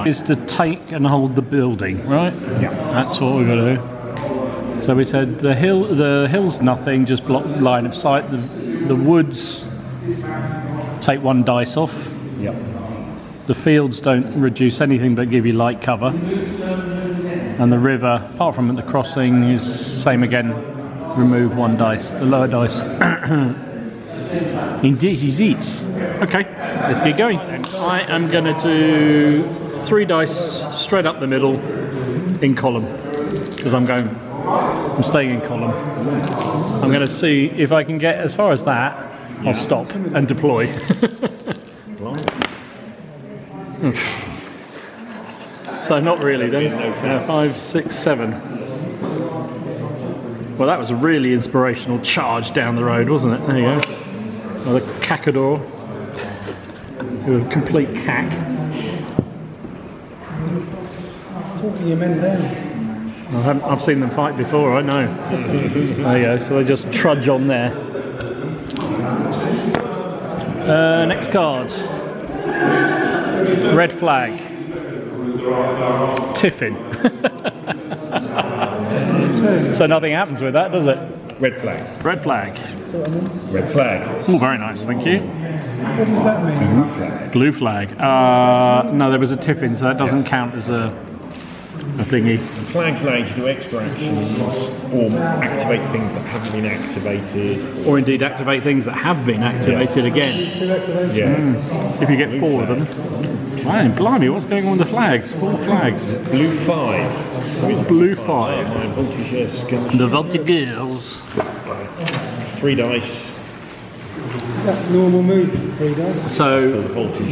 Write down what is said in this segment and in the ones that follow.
is to take and hold the building, right? Yeah. That's what we've got to do. So we said the hill's nothing, just block line of sight. The woods, take 1 dice off. Yep. The fields don't reduce anything but give you light cover. And the river, apart from at the crossing, is same again. Remove 1 dice, the lower dice. Indeed is it. Okay, let's get going. I am going to do 3 dice straight up the middle in column. Because I'm staying in column. I'm going to see if I can get as far as that. I'll stop and deploy. So not really then. 5, 6, 7. Well, that was a really inspirational charge down the road, wasn't it? There you go. Another cacador. A complete cack. Talking your men down. I've seen them fight before, I know. There you go, so they just trudge on there. Next card. Red flag. Tiffin. So nothing happens with that, does it? Red flag. Red flag. Red flag. Oh, very nice, thank you. What does that mean? Blue flag. Blue flag. No, there was a tiffin, so that doesn't count as a thingy. Flags allow you to do extra actions or activate things that haven't been activated. Or indeed activate things that have been activated again. 2 activations? Yeah. If you get 4 of them. Man, blimey, what's going on with the flags? 4 flags. Blue 5. Blue 5. My Voltigeurs skirmish. The Voltigeurs. 3 dice. Is that normal movement, 3 dice? So,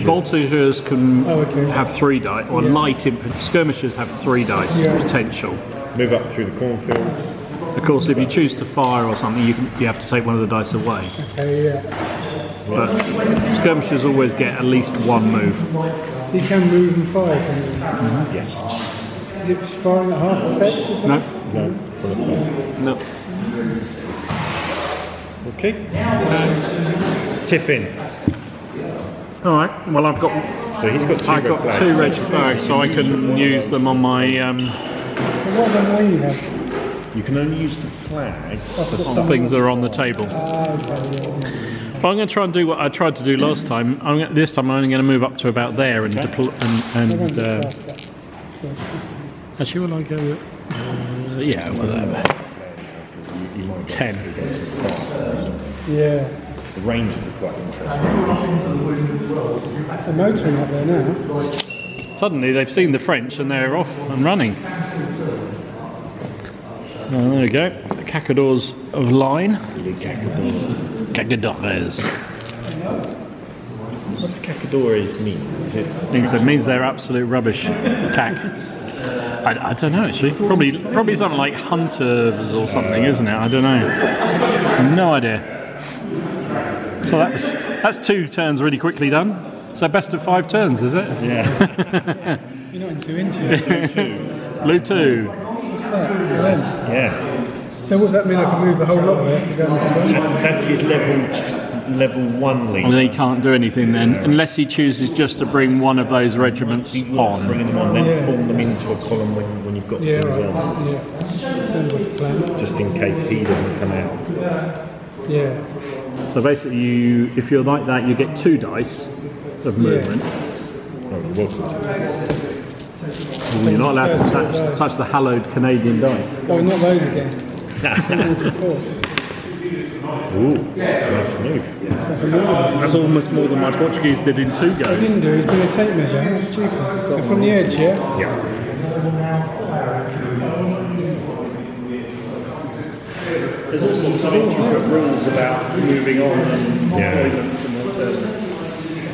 Voltigeurs can have 3 dice, or light infantry. Skirmishers have 3 dice potential. Move up through the cornfields. Of course, if you choose to fire or something, you have to take 1 of the dice away. Okay, yeah. But skirmishers always get at least 1 move. So you can move and fire, can you? Yes. Is it firing at half effect or something? No. No. Full effect. No. Okay. Tiffin. Alright, well I've got... So he's got 2 I've red got flags. 2 red flags, so I can use them on my... So what other way you have? You can only use the flags on things that are on the table. Well, I'm going to try and do what I tried to do last time. This time I'm only going to move up to about there and deploy. Actually, will I go? Yeah, whatever. 10. Yeah. The ranges are quite interesting. They're motoring up there now. Suddenly they've seen the French and they're off and running. So there we go. The cacadors of line. Cacadores. What's cacadores mean? It means they're absolute rubbish. Cac. I don't know actually. Probably something like hunters or something, isn't it? I don't know. No idea. So that's 2 turns really quickly done. So best of 5 turns, is it? Yeah. You're not in 2 inches. Blue 2. What's that? Lens. Yeah. So what does that mean? I can move the whole lot there to go in the front? That's his level 1 lead. Well, he can't do anything then, unless he chooses just to bring one of those regiments on. Bring them on, then form them into a column when you've got things on. Yeah. Sounds like a plan. Just in case he doesn't come out. Yeah. So basically, if you're like that, you get 2 dice of movement. Oh, you're welcome to. You're not allowed to touch the hallowed Canadian dice. Oh, not those again. Ooh, nice move. That's almost more than my Portuguese did in 2 What I goes. didn't do is bring a tape measure. That's stupid. So from the edge, yeah? Yeah. There's all sorts of intricate rules about moving on and deployments and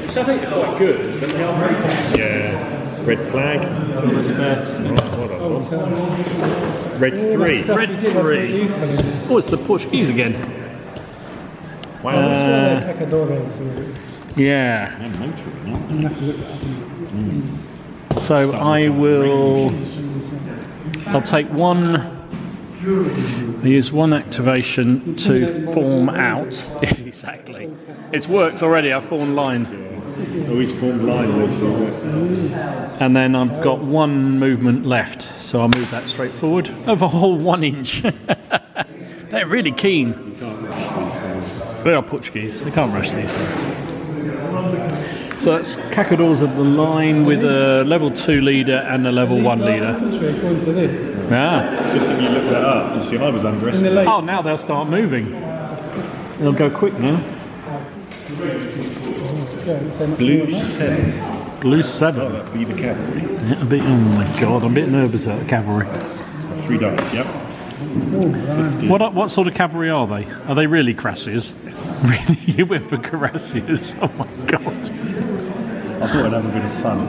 which I think are quite good, but they are very complicated. Yeah. Red flag. Oh, Red 3. Red 3. Oh, it's the Portuguese again. Wow. That's why they're cacadores. Yeah. You have to look that up. So I'll take 1 I use one activation to form out. Exactly. It's worked already. I've formed line. Always formed line, and then I've got one movement left, so I'll move that straight forward of a whole 1 inch. They're really keen. You can't rush these things. They are Portuguese, they can't rush these things. So that's Cacadors of the line with a level 2 leader and a level 1 leader. According to this. Yeah. Good thing you looked that up. You see, I was underestimating. Oh, now they'll start moving. They'll go quick now. Blue 7. Blue 7. Oh, that'd be the cavalry. Yeah, oh my god, I'm a bit nervous about the cavalry. 3 dice, yep. What sort of cavalry are they? Are they really cuirassiers? Really? You went for cuirassiers? Oh my god. I thought I'd have a bit of fun.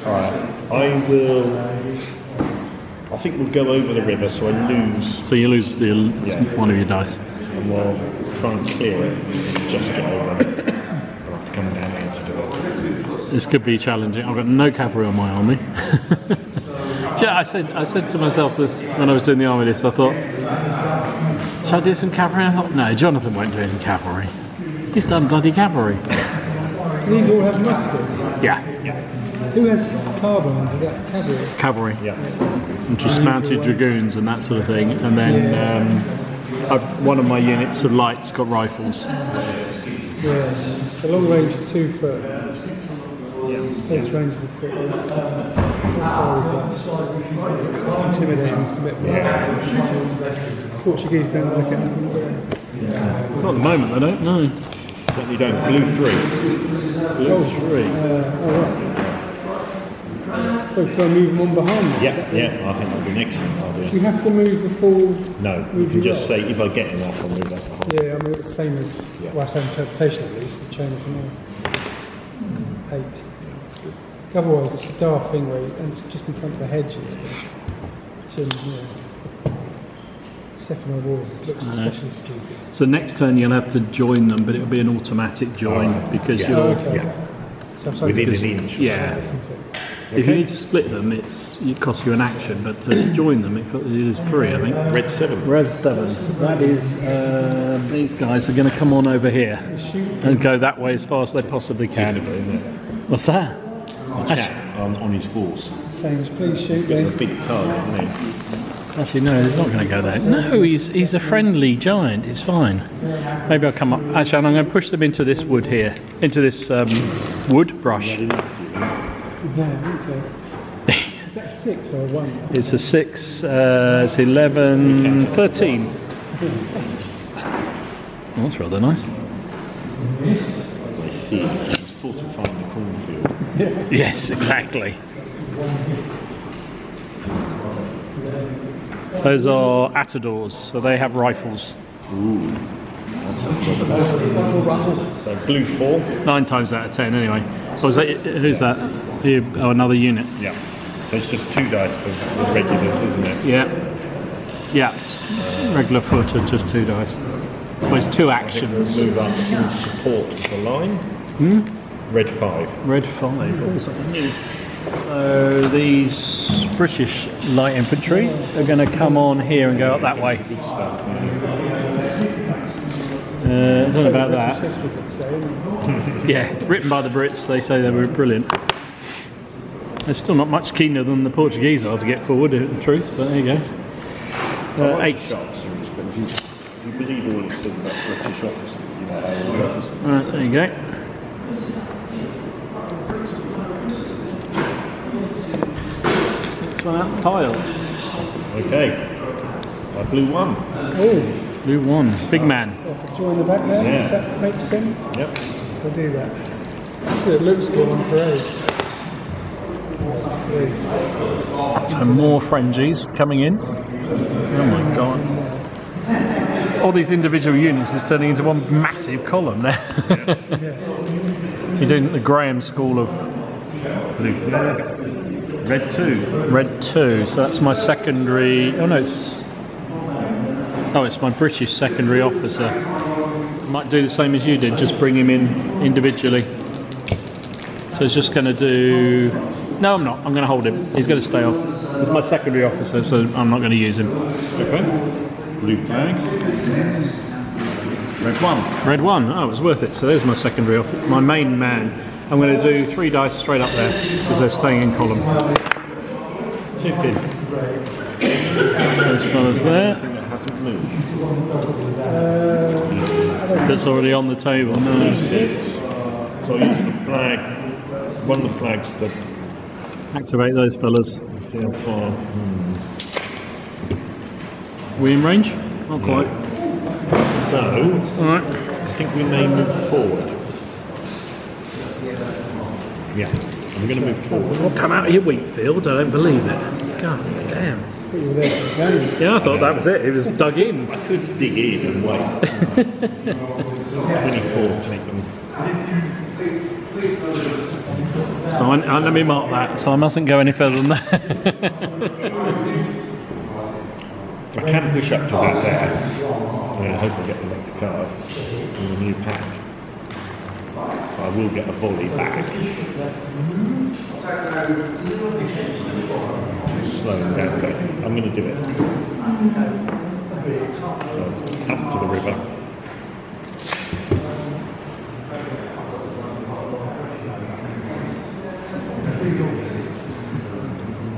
Alright, I think we'll go over the river, so I lose. So you lose one of your dice. And we'll try and clear it, just get over it. I'll have to come down here to do it. This could be challenging. I've got no cavalry on my army. Yeah, I said to myself this when I was doing the army list, I thought, should I do some cavalry? And I thought, no, Jonathan won't do any cavalry. He's done bloody cavalry. These all have muskets. Yeah. Who has carbines? Is that cavalry? Cavalry. Yeah. And just mounted dragoons and that sort of thing. And then one of my units of lights got rifles. Yeah. The long range is 2 foot. Close range is a foot. How far is that? It's intimidating. It's a bit more. Portuguese don't like it. Not at the moment, I don't know. Certainly don't. Blue 3. Blue 3. So can I move them on behind them? Yeah, I think that'll be an excellent Do idea. you have to move the full... No, you can just say, if I get enough, I'll move that behind. Yeah, I mean it's the same as, well, I say interpretation at least, the chain of command. 8. Otherwise it's a daft thing where and it's just in front of the hedge and stuff. Second World Wars, it looks especially stupid. So next turn you'll have to join them, but it'll be an automatic join because you're... So Within an inch. Yeah. If you need to split them, it costs you an action, but to join them, it is free, I think. Red 7. Red 7. That is, these guys are going to come on over here and go that way as far as they possibly can. What's that? On his horse. Saying, please shoot A me. big target, isn't he? Actually, no, he's not going to go there. No, he's a friendly giant. It's fine. Maybe I'll come up. Actually, I'm going to push them into this wood here, into this wood brush. No, I think so. Is that 6 or 1? It's a 6, it's 11, 13. Oh, that's rather nice. I see. He's fortifying the cornfield. Yes, exactly. Those are Atadors, so they have rifles. Ooh. That's a So blue 4. 9 times out of 10, anyway. Oh, is that, who's that? Oh, another unit. Yeah. So it's just 2 dice for the regulars, isn't it? Yeah. Yeah. Regular foot and just 2 dice. Well, it's 2 actions. We'll move up in support of the line. Red 5. Red 5. Oh, something new. So these British light infantry are going to come on here and go up that way. I don't know about that. Yeah, written by the Brits, they say they were brilliant. They're still not much keener than the Portuguese are to get forward, in truth, but there you go. 8. If you believe all it says about British officers, you know how they work. Right, there you go. Next one out the pile. Okay. Blue 1. Oh, Blue 1, big man. so I could join the back there? Yeah. Does that make sense? Yep. I'll do that. It looks good on parade. So more Frenchies coming in. Oh my god. All these individual units is turning into one massive column there. You're doing the Graham school of Red 2. Red 2, so that's my secondary. Oh no, it's my British secondary officer. Might do the same as you did, just bring him in individually. So it's just going to do. No, I'm not. I'm going to hold him. He's going to stay off. He's my secondary officer, so I'm not going to use him. Okay. Blue flag. Red 1. Red 1. Oh, it was worth it. So there's my secondary officer, my main man. I'm going to do 3 dice straight up there because they're staying in column. 2 pin. So as far as there. That hasn't moved. That's already on the table. No. So I use the flag. One of the flags to Activate those fellas. see how far. We in range? Not quite. So, Alright. I think we may move forward. Yeah, I'm going to move forward. Well, come out of your wheat field, I don't believe it. God damn. You were there. Yeah, I thought that was it. It was dug in. I could dig in and wait. 24 take them. So let me mark that, so I mustn't go any further than that. I can push up to about there. I hope I get the next card in the new pack. I will get a volley back. Slow them down a bit. I'm going to do it. So up to the river.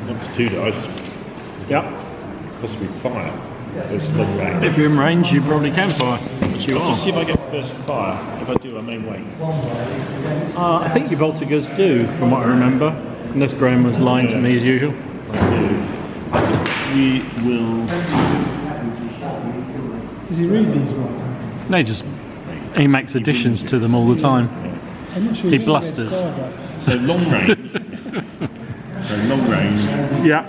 Up to 2 dice. Yep. Possibly fire. There's long range. If you're in range, you probably can fire, but you Just see are. if I get first fire. If I do, I may wait. I think your Voltigeurs do, from what I remember. Unless Graham was lying to me as usual. I think we will. Does he read these right? No, he makes additions to them all the time. I'm not sure He he's blusters. So long range. So long range. Yeah.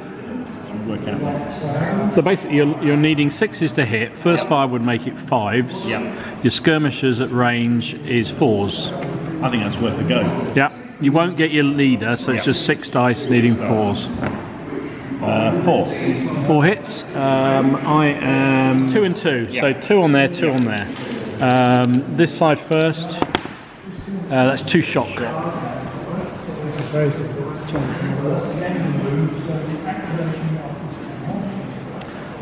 Work out that. So basically, you're needing 6s to hit. First fire would make it 5s. Yep. Your skirmishers at range is 4s. I think that's worth a go. Yeah. You won't get your leader, so it's just 6 dice needing 4s. 4. 4 hits. I am 2 and 2. So 2 on there, 2 on there. This side first. That's 2 shock. It's very simple. It's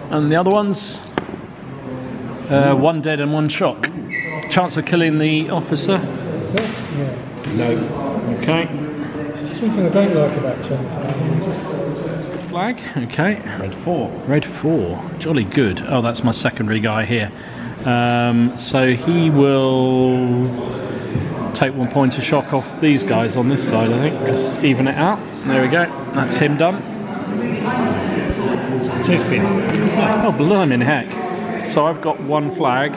And the other ones, 1 dead and 1 shock. Chance of killing the officer. Is it? Yeah. No. Okay. That's one thing I don't like about Channel. Flag. Okay. Red 4. Red 4. Jolly good. Oh, that's my secondary guy here. So he will take 1 point of shock off these guys on this side, I think. Just even it out. There we go. That's him done. 2 spin. Oh, blimey heck. So I've got 1 flag,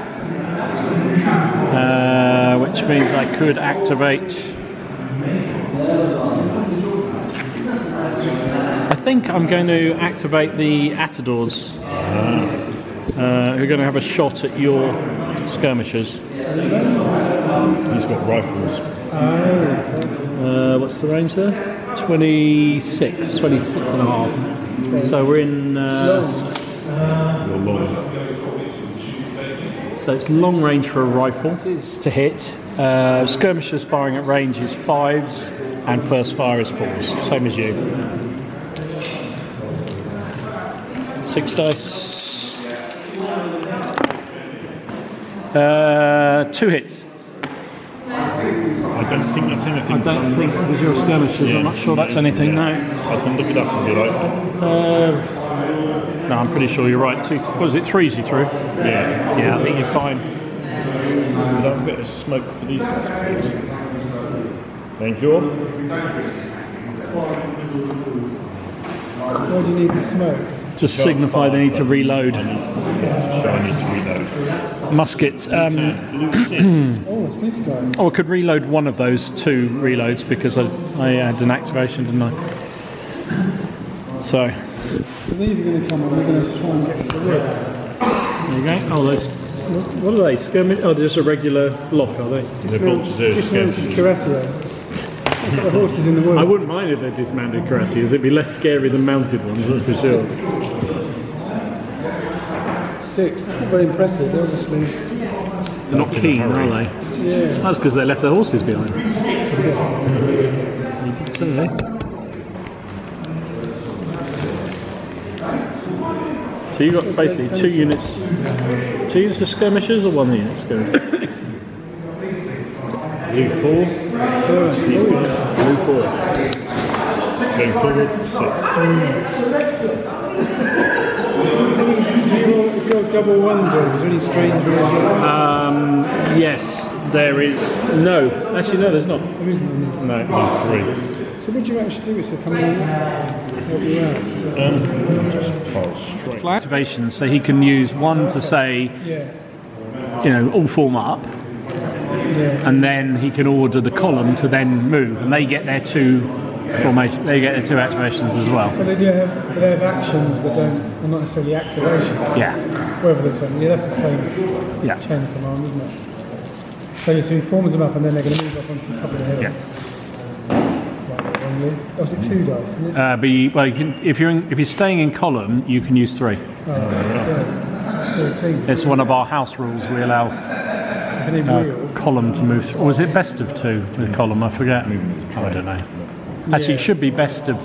which means I could activate. I think I'm going to activate the Atadors, who are going to have a shot at your skirmishers. He's got rifles. What's the range there? 26 and a half. So we're in. You're long. So it's long range for a rifle. This is to hit. Skirmishers firing at range is 5s, and first fire is 4s. Same as you. 6 dice. 2 hits. I don't think that's anything. I don't think because you're skirmishers. Yeah. I'm not sure that's anything. No. I can look it up if you like. No, I'm pretty sure you're right. What is it? 3s you threw? Yeah. Yeah, I think you're fine. Would I have a bit of smoke for these guys, please? Thank you. Why do you need the smoke? Just signify they need to reload. I need to reload. Muskets. Blue 6. Oh, it's this guy. Oh, I could reload one of those 2 reloads because I had an activation, didn't I? So So these are going to come and we're going to try and get to the ribs. there you go. Oh, those. What are they? Skirmish? Oh, they're just a regular block, are they? The Voltigeurs Dismounted skirmishers. cuirassier. The horses in the wood. I wouldn't mind if they're dismounted cuirassiers. It'd be less scary than mounted ones, that's for sure. 6. That's not very impressive, obviously. They're not keen, are they? Yeah. That's because they left their horses behind. You did say. So you've got basically 2 units of skirmishers or 1 unit skirmishers? Blue 4. These guys. Blue 4. Going forward, 6. Do you got double ones or is there any strange rules? Yes, there is. No, actually no, there's not. There isn't on these. No. 3. So what do you actually do? It's a come in, help you out. Just pile straight. Activation, so he can use 1 to say, Yeah. you know, all form up, Yeah. and then he can order the column to then move, and they get their 2 formation. They get their 2 activations as well. So do they have actions that are not necessarily activations? Yeah. Whatever the term. Yeah, that's the same Yeah. chain of command, isn't it? So he forms them up and then they're going to move up onto the top of the hill. Yeah. Right, wrongly. Oh, is it 2 dice, isn't it? But you can, if you're staying in column, you can use 3. Oh, yeah. 13. It's one of our house rules. We allow So any real. column to move through. Or was it best of 2 with column? I forget. I don't know. Actually, it should be best of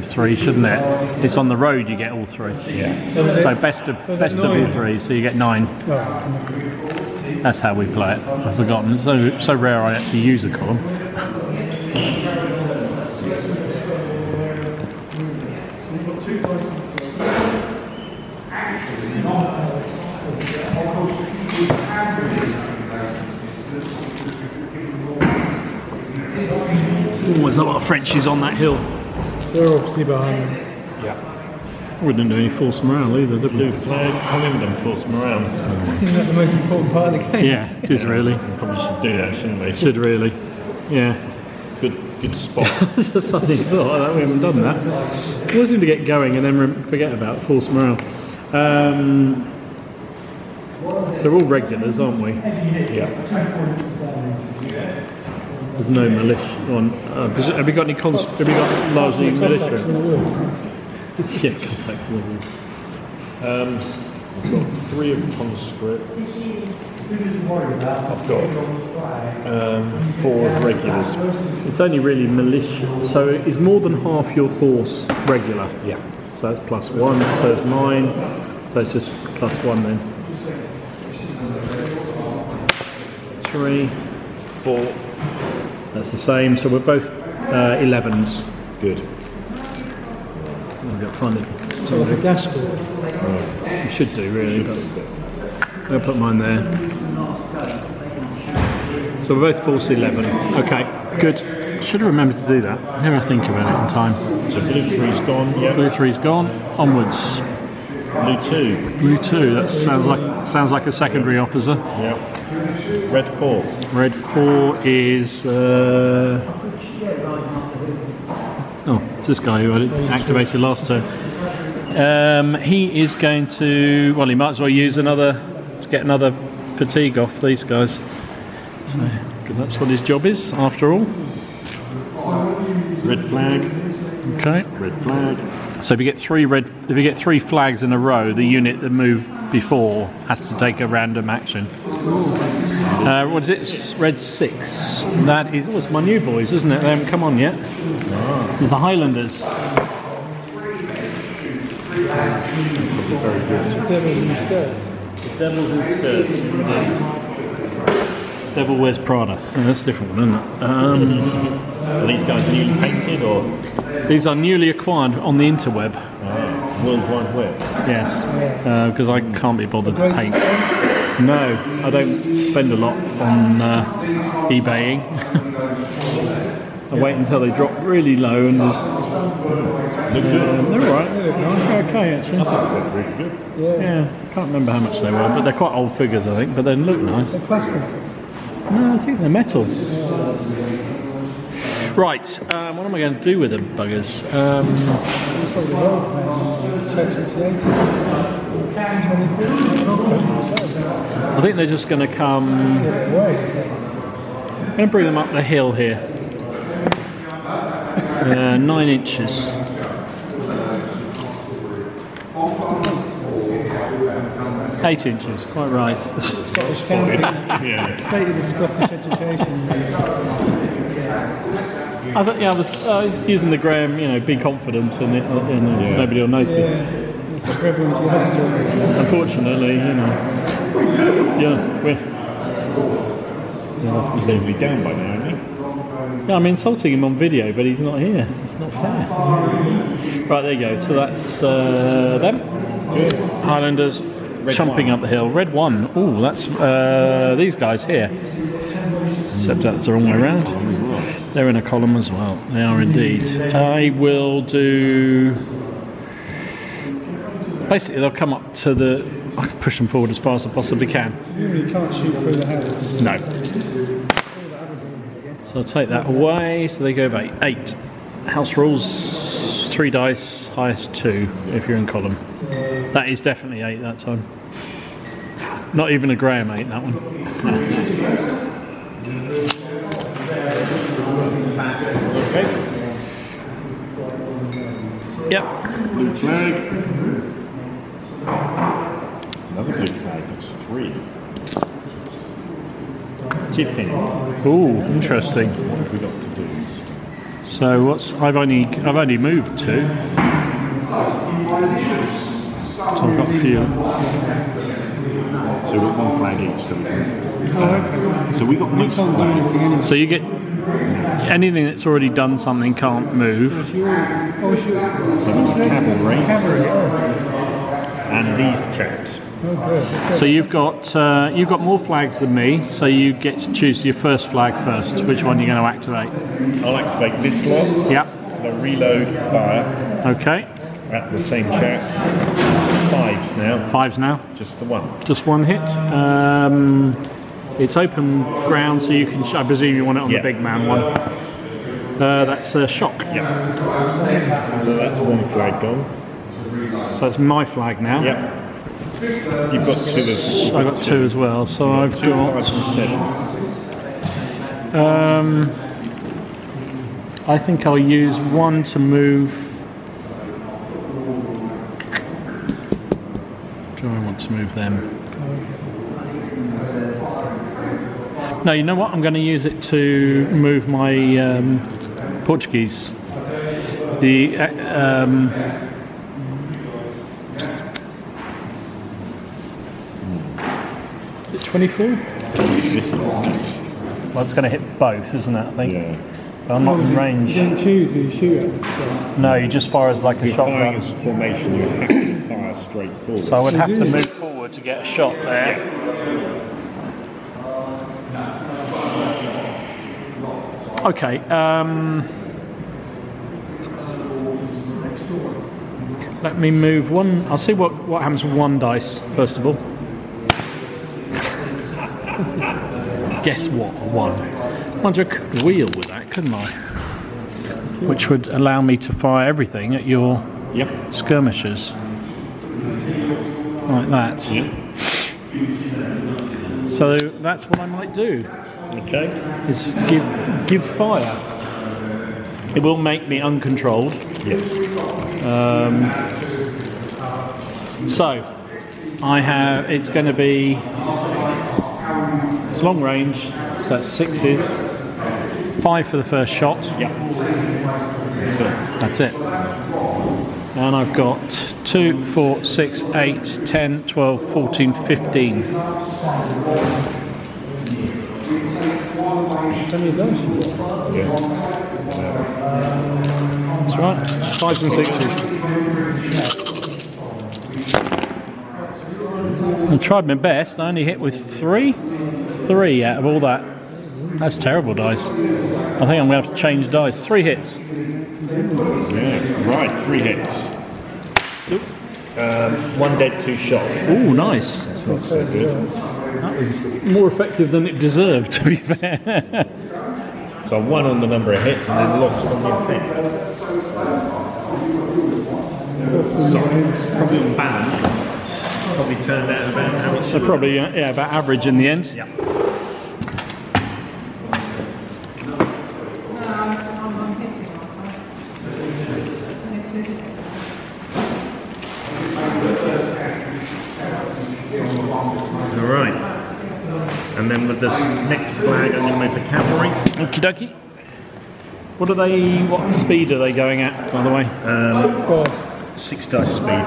3, shouldn't it? It's on the road you get all 3. Yeah. So best of all 3, so you get 9. Oh, That's how we play it. I've forgotten. It's so rare I actually use a column. There's a lot of Frenchies on that hill. they're obviously behind them. Yeah. Wouldn't do any false morale either, did we? Blue flag, Holland and force them around. Isn't that the most important part of the game? Yeah, it is really. Probably should do that, shouldn't we? Should really. Yeah. Good spot. Just suddenly thought, oh, we haven't done that. We always seem to get going and then forget about false morale. So we're all regulars, aren't we? Yeah. There's no militia on. Have we got any? Have we got largely Cossacks in the militia? woods. Yeah, Cossacks in the woods. I've got 3 of conscripts. I've got 4 of regulars. It's only really militia, so it's more than half your force regular. Yeah. So that's +1. So it's mine. So it's just +1 then. 3, 4. That's the same. So we're both 11s. Good. I've got to find it. So like a dashboard. You should do really, but I'll put mine there. So we're both force 11. Okay, good. Should have remembered to do that. Never think about it in time. So blue 3's gone. Yeah. Blue 3's gone. Onwards. Blue 2. Blue 2. That sounds like a secondary officer. Yeah. Red 4. Red 4 is. Oh, it's this guy who I activated last turn. He is going to. Well, he might as well use another to get another fatigue off these guys. So, because that's what his job is, after all. Red flag. Okay. Red flag. So if you get 3 flags in a row, the unit that moved before has to take a random action. What is it? It's red 6. That is. Oh, it's my new boys, isn't it? They haven't come on yet. This is the Highlanders. Very good. Devils in skirts. The Devils in skirts. Indeed. Devil wears Prada. Oh, that's a different one, isn't it? Are these guys newly painted or These are newly acquired on the interweb. World Wide Web? Yes, because I can't be bothered to paint. No, I don't spend a lot on eBaying. I wait until they drop really low and just. Look good. They're alright. They look nice. Okay, actually. I think they look really good. Yeah, I can't remember how much they were, but they're quite old figures, I think. But they look nice. They're plastic. No, I think they're metal. Right, what am I going to do with them buggers? You sold the roll I think they're just going to come. I'm going to bring them up the hill here. 9 inches. Eight inches, quite right. Scottish County. Yeah. State of the Scottish education. I thought, yeah, I was using the Graham, be confident, and nobody will notice. Yeah, So for everyone's worst to Unfortunately, you know. Yeah, we're. He's only down by now, isn't he? Yeah, I'm insulting him on video, but he's not here. It's not fair. Right, there you go. So that's them. Highlanders chomping up the hill. Red 1. Oh, that's these guys here. Except that's the wrong way around. They're in a column as well. They are indeed. I will do... Basically, they'll come up to the... I can push them forward as far as I possibly can. You can't shoot through the house. No. So I'll take that away. So they go by 8. House rules, 3 dice, highest 2 if you're in column. That is definitely 8 that time. Not even a Graham 8, that one. Okay. Yep. Blue flag. Another blue flag, that's 3. Tipping. Ooh, interesting. What have we got to do? So what's I've only moved 2. So I've got a few. So we've got 1 flag each, so we can. So we got mixed flags. So you get anything that's already done something can't move. So we've got cavalry. And these chaps. So you've got more flags than me. So you get to choose your first flag first. Which one you're going to activate? I'll activate this lot. Yep. The reload fire. Okay. At the same chap. 5s now. 5s now. Just the one. Just 1 hit. It's open ground, so you can. I presume you want it on the big man one. That's a shock. Yeah. So that's 1 flag gone. So it's my flag now. Yep. You've got 2 as well. I've got 2 as well. So I've 2, got. 5 and 7. I think I'll use 1 to move. Do I want to move them? No, you know what? I'm going to use it to move my Portuguese. The 24? Well, it's going to hit both, isn't it? I think. Yeah. But I'm not in range. You don't choose who you shoot at. So. No, you just fire as like a shotgun. As formation, you have to fire straight forward. So I would have to move forward to get a shot there. Okay. Let me move 1. I'll see what happens with 1 dice first of all. Guess what? 1. I wonder I could wheel with that, couldn't I? Which would allow me to fire everything at your skirmishers. Like that. Yep. So that's what I might do. Okay. Is give fire. It will make me uncontrolled. Yes. So I have. It's going to be. It's long range. So that's 6s. 5 for the first shot. Yep. That's it. And I've got 2, 4, 6, 8, 10, 12, 14, 15. How many dice you got? Yeah. That's right. 5s and 6s. I tried my best. I only hit with 3. 3 out of all that. That's terrible dice. I think I'm going to have to change dice. 3 hits. Yeah. Right. 3 hits. 1 dead, 2 shot. Ooh, nice. That's not so good. That was more effective than it deserved, to be fair. So 1 on the number of hits and then lost on the effect. So probably on balance. Probably turned out about how much. So probably about average in the end. Yeah. All right. And then with this next flag, I'm going to move the cavalry. Okie dokie. What speed are they going at, by the way? 6 dice speed.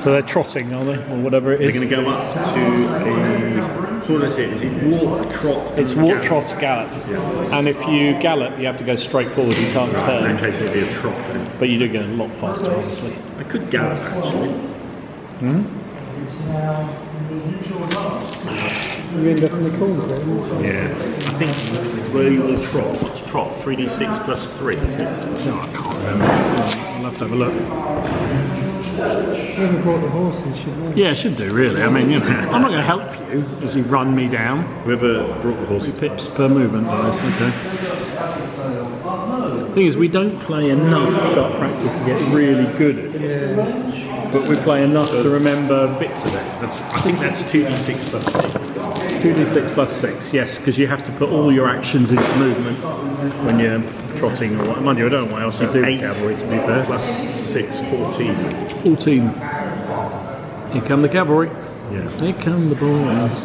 So they're trotting, are they, or whatever it is? They're going to go up to a. What is it? Is it walk, trot? It's walk, trot, gallop. Yeah. And if you gallop, you have to go straight forward. You can't turn. In case it'd be a trot then. But you do go a lot faster, obviously. I could gallop actually. You end up in the corner there, don't you? Yeah. I think where you will trot. What's trot? 3d6 plus 3, isn't it? No, I can't remember. I'll have to have a look. Whoever brought the horses should know. Yeah, it should do, really. I mean, you know, I'm not going to help you as you run me down. Whoever brought the horses. 2 pips per movement, guys. Okay. The thing is, we don't play enough sharp practice to get really good at it. But we play enough to remember bits of it. I think that's 2d6 plus 6. 2d6 plus 6, yes, because you have to put all your actions into movement when you're trotting or what. Mind you, I don't know what else you do with cavalry, to be fair. Plus 6, 14. 14. Here come the cavalry. Yeah. Here come the boys.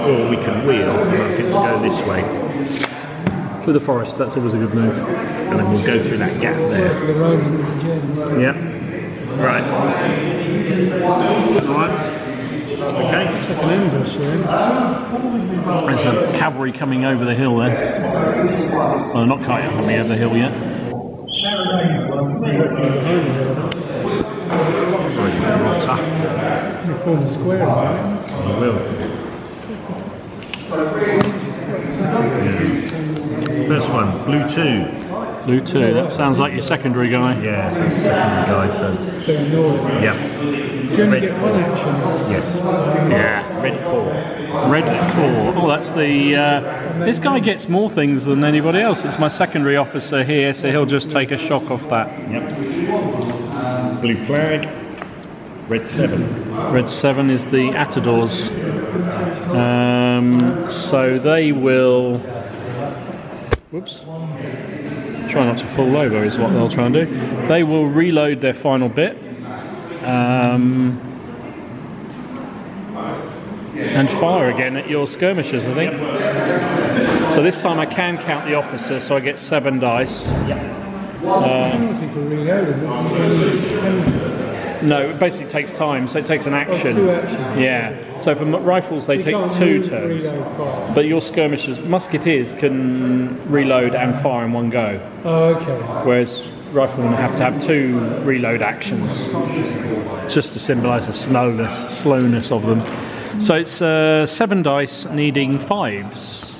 Or we can wheel, and I think we'll go this way. Through the forest, that's always a good move. And then we'll go through that gap there. For the Romans and Germans. Yeah. Right. Alright. Okay. Second ambush there. There's some cavalry coming over the hill there. Well, not quite coming over the hill yet. You form a square. I will. First one, blue 2. Blue 2, that sounds like your secondary guy. Yeah, so it's the second guy, so. So annoying. Yeah. You only get one action. Yes. Yeah. Red 4. Red 4. Oh, that's the. This guy gets more things than anybody else. It's my secondary officer here, so he'll just take a shock off that. Yep. Blue flag. Red 7. Red 7 is the Atadors. So they will. Whoops. Try not to fall over is what they'll try and do. They will reload their final bit. And fire again at your skirmishers, I think. So this time I can count the officer, so I get 7 dice. Penalty for reloading. No, it basically takes time, so it takes an action. 2 actions. Yeah. So for rifles, they take 2 turns. But your skirmishers, musketeers can reload and fire in one go. Oh, okay. Whereas riflemen have to have 2 reload actions, just to symbolise the slowness of them. So it's 7 dice needing 5s.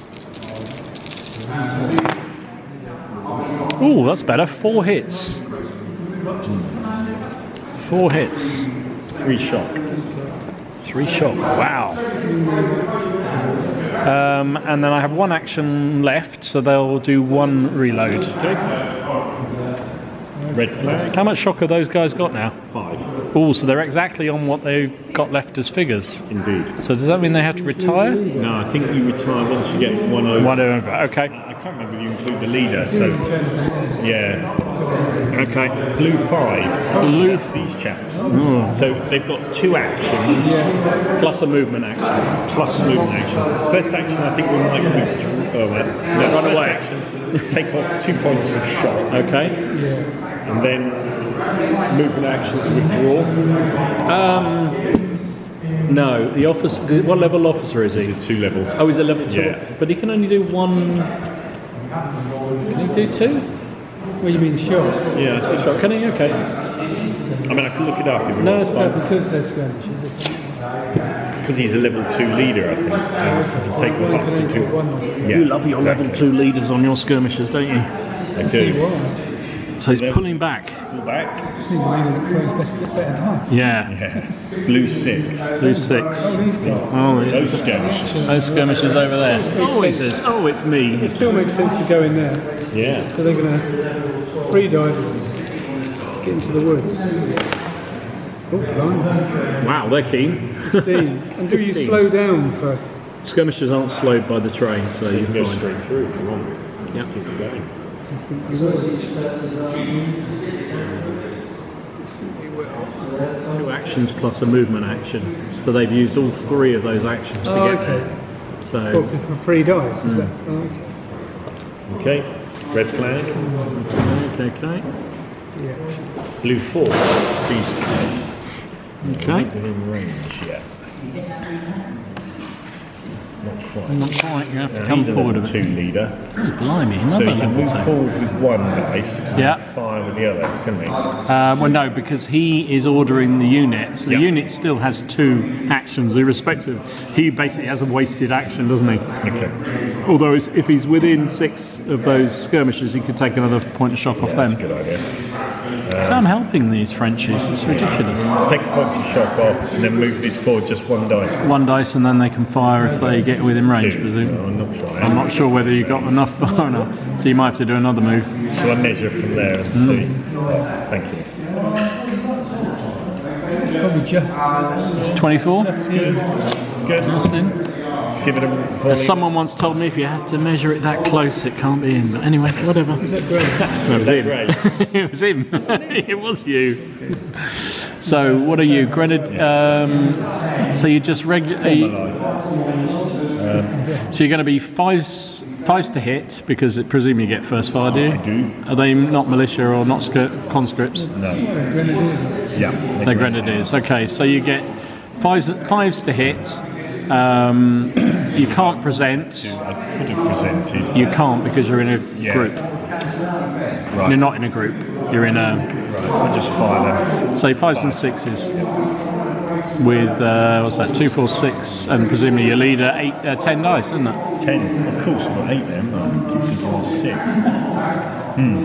Oh, that's better. 4 hits. 4 hits. 3 shock. 3 shock. Wow. And then I have 1 action left, so they'll do 1 reload. Okay. Red flag. How much shock have those guys got now? 5. Oh, so they're exactly on what they've got left as figures. Indeed. So does that mean they have to retire? No, I think you retire once you get 1 over. 1 over. Okay. I can't remember if you include the leader, so. Yeah. Okay. Blue 5. Blue. That's these chaps. Oh. So they've got 2 actions. Plus a movement action. Plus movement action. First action, I think we might withdraw. Oh, wait. No, Run first away. action, take off 2 points of shock. Okay. And then movement action to withdraw. No, the officer. What level officer is It's he? a 2 level. Oh, he's a level 2. Yeah. But he can only do 1. Can he do 2? What do you mean shot? Yeah, I think so. Can he? Okay. I mean, I can look it up if you No, want. it's So fine. because they're skirmishes. Because he's a level 2 leader, I think. He's taken Well, up you to can 2. only put 1 on. Yeah, You love your exactly. level 2 leaders on your skirmishers, don't you? I do. Why? So he's pulling back. Pull back. Just needs a leader that throws better dice. Yeah. Yeah. Blue 6. Blue 6. Oh, Those skirmishes. those skirmishers over there. Oh, he says, oh, it's me. It still makes sense to go in there. Yeah. So they're going to 3 dice, get into the woods. Oh, blimey. Wow, they're keen. 15. And do you 15. slow down for? Skirmishers aren't slowed by the train, so You you're can go fine. straight through if you want. Yep. Keep it going. I think you will. I think you will. 2 actions plus a movement action. So they've used all 3 of those actions to Oh, get okay. there. So, Oh, for 3 dice, is that? Oh, okay. Okay. Red flag. okay. Yeah. Blue 4, it's these guys. Okay. Not within range yet. Not quite. Not quite, you have to Now, come he's a forward a level bit. 2 leader. Oh, blimey, So another you can level move 2. forward with one dice Yeah. and fire with the other, can we? Well, no, because he is ordering the unit. So the Yeah. unit still has 2 actions, irrespective. He basically has a wasted action, doesn't he? Okay. Although if he's within 6 of those skirmishes, he could take another point of shock off That's a them. good idea. So I'm helping these Frenchies. It's ridiculous. Take a point of shock off and then move this forward just one dice. 1 dice, and then they can fire if they get within range. 2. Presume. No, I'm not sure. I'm not sure whether you got enough or not. So you might have to do another move. So I measure from there and see. Thank you. It's probably just. It's 24. Just Good. It's good. Just in. Let's give it a volley. Someone once told me if you have to measure it that close, it can't be in. But anyway, whatever. Is that great? It was him. It was him. It was you. So what are you, Grenadier? So you just regular. So you're going to be fives to hit because I presume you get first fire, do you? I do. Are they not militia or not conscripts? No. Grenadiers. Yeah. They're grenadiers. Okay, so you get fives to hit. You can't present. I could have presented. You can't because you're in a group. Right. You're not in a group. You're in a. Right. I'll just fire them. So 5s and 6s with what's that? 2, 4, 6, and presumably your leader 10 dice, isn't it? 10. Of course, not 8 then. I'm thinking on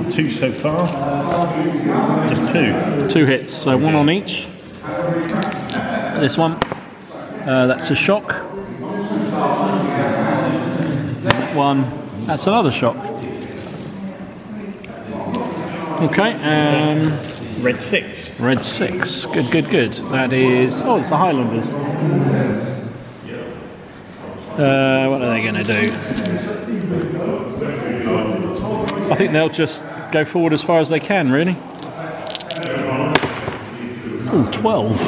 6. 2 so far. Just 2. 2 hits, so 1 on each. This one, that's a shock. That one, that's another shock. Okay, Red 6. red 6. Good, good, good. That is. Oh, it's the Highlanders. What are they going to do? I think they'll just go forward as far as they can, really. Oh, 12.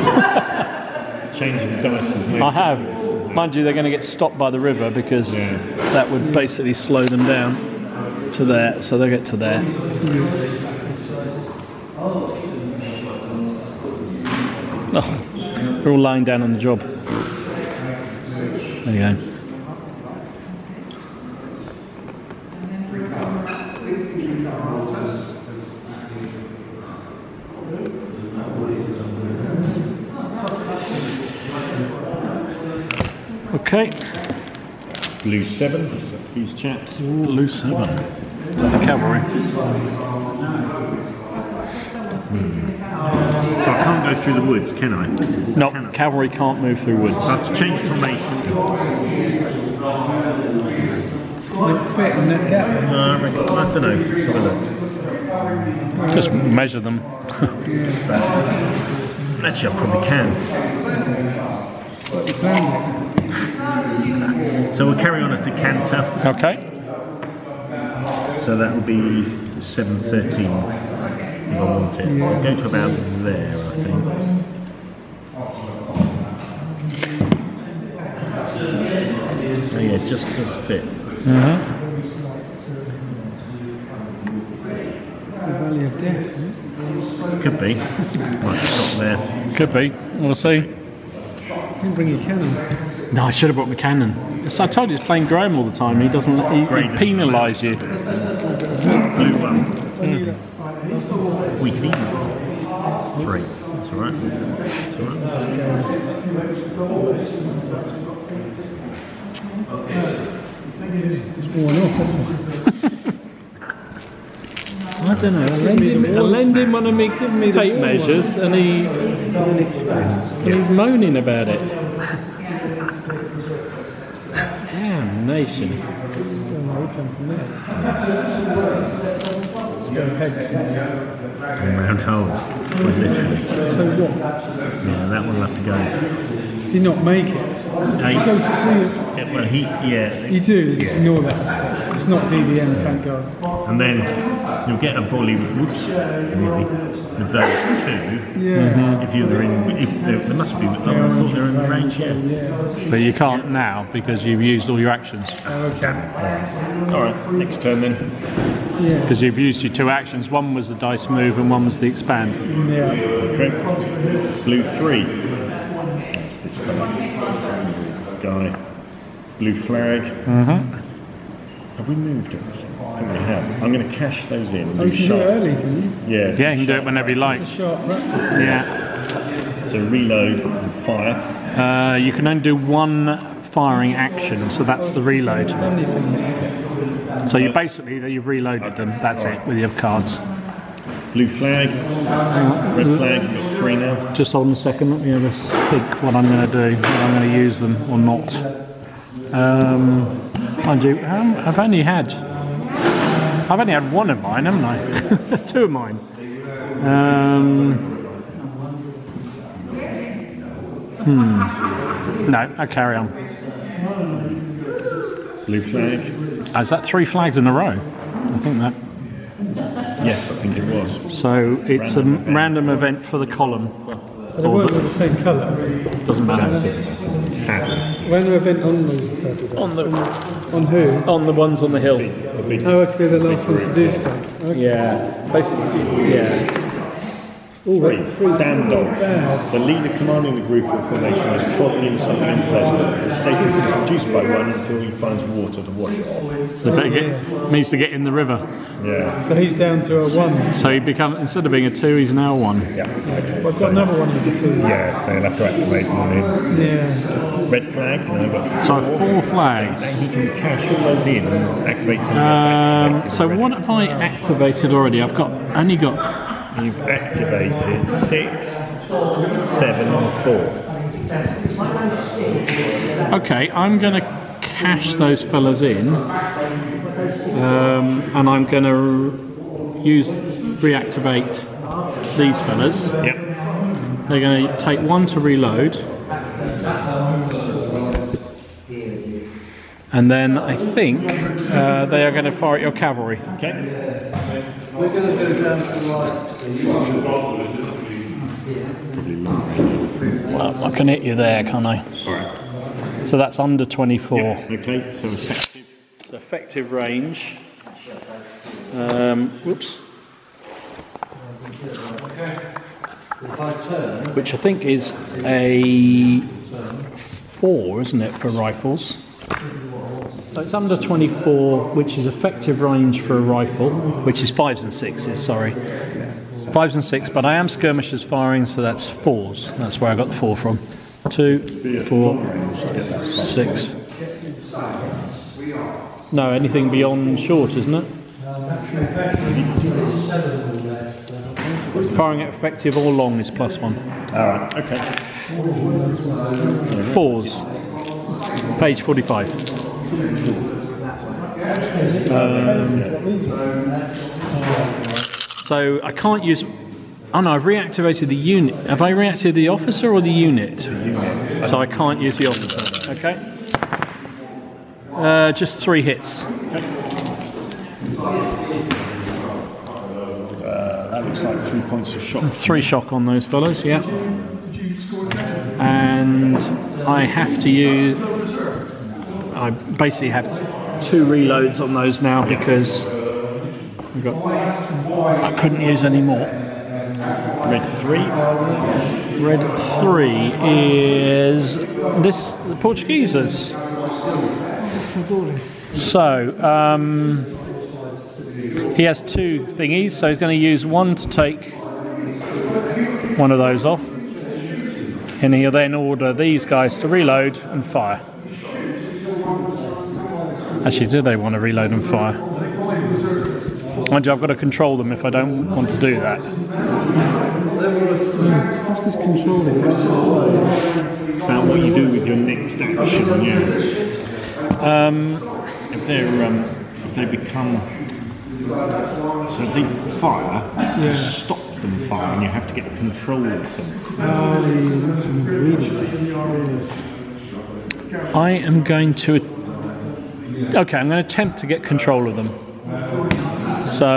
Changing the dice is maybe. I have. Mind you, they're going to get stopped by the river because that would basically slow them down to there. So they get to there. Oh, they're all lying down on the job. There you go. Okay. Blue 7. That's these chaps. Blue 7. Is that the cavalry? So I can't go through the woods, can I? No, cavalry can't move through woods. I have to change formation. Will it fit in that gap? I don't know. Let's have a look. Just measure them. Actually, I probably can. But you planned So we'll carry on at a canter. Okay. So that will be 7:13 if I want it. We'll go to about there, I think. Oh yeah, just a bit. It's the Valley of Death, isn't it? Could be. Might stop there. Could be. We'll see. Didn't bring your cannon. No, I should have brought my cannon. So I told you he's playing Graham all the time. He doesn't. He penalise you. Blue 1. We can eat 3. That's alright. That's alright. It's worn off, hasn't it? I don't know. I lend him one of my tape measures, and he's moaning about it. Damnation. Let's go pegs. Round holes. Quite literally. So what? Yeah, that one will have to go. Does he not make it? He goes through it. Yeah, well, You do, just ignore that aspect. It's not DDM, thank God. and then you'll get a volley with those 2. Yeah. If you're in, if there must be. I thought they were in the range. Yeah. But you can't now because you've used all your actions. Okay. All right. Next turn then. Yeah. Because you've used your 2 actions. One was the dice move and one was the expand. Yeah. Okay. Blue 3. That's this fella. Secondary guy. Blue flag. Have we moved everything? I think we have. I'm going to cash those in. Oh, you can do it early, can you? Yeah. Yeah, you can do it whenever you like. It's a sharp practice. Yeah. So reload and fire. You can only do one firing action, so that's the reload. So you basically, you've reloaded them, that's it, with your cards. Blue flag. Red flag, you've got 3 now. Just hold on a second, let me have a think what I'm going to do, whether I'm going to use them or not. I've only had one of mine, haven't I? 2 of mine. No, I'll carry on. Blue flag. Is that 3 flags in a row? I think that. Yes, I think it was. So it's a random event for the column. But they weren't all the same colour. Doesn't matter. Sadly. When the event on those on who? On the ones on the hill. The big, Oh, because they're the last ones to do stuff. Okay. Yeah, basically, yeah. Ooh, Three. three's Damn dog. bad. The leader commanding the group or formation is trodden in something unpleasant. The status is reduced by 1 until he finds water to wash it off. So means to get in the river. Yeah. So he's down to a 1. So he instead of being a 2, he's now a 1. Yeah. Okay. Well, I've got another one as a 2. Yeah, so you'll have to activate 1 in. Yeah. Red flag, and I've got So 4 flags. and he can cash all those in and activate something else activated So already. what have I activated already? Only got. You've activated 6, 7 and 4. Okay, I'm going to cash those fellas in, and I'm going to reactivate these fellas. Yep. They're going to take 1 to reload, and then I think they are going to fire at your cavalry. Okay. We're going to go down to the right. Well, I can hit you there, can't I? Alright. So that's under 24. Yeah, okay, so effective. So effective range. Whoops. Which I think is a 4, isn't it, for rifles? So it's under 24, which is effective range for a rifle, which is 5s and 6s, sorry. 5s and 6, but I am skirmishers firing, so that's 4s. That's where I got the 4 from. 2, 4, 6. No, anything beyond short, isn't it? Firing at effective or long is +1. Alright, okay. 4s. Page 45. So I can't use. Oh no, I've reactivated the unit. Have I reactivated the officer or the unit? The unit. So I can't use the officer. Okay. Just 3 hits. That looks like 3 points of shock. 3 shock on those fellas, yeah. And I have to use. I basically have 2 reloads on those now because I couldn't use any more. Red 3. Red 3 is the Portuguese. So he has 2 thingies, so he's going to use 1 to take one of those off, and he'll then order these guys to reload and fire. Actually, do they want to reload and fire? Mind you, I've got to control them if I don't want to do that. What's this controlling? About what you do with your next action, yeah. If they become, so if they fire, it stops them firing. You have to get control of them. I am going to. Okay, I'm going to attempt to get control of them. So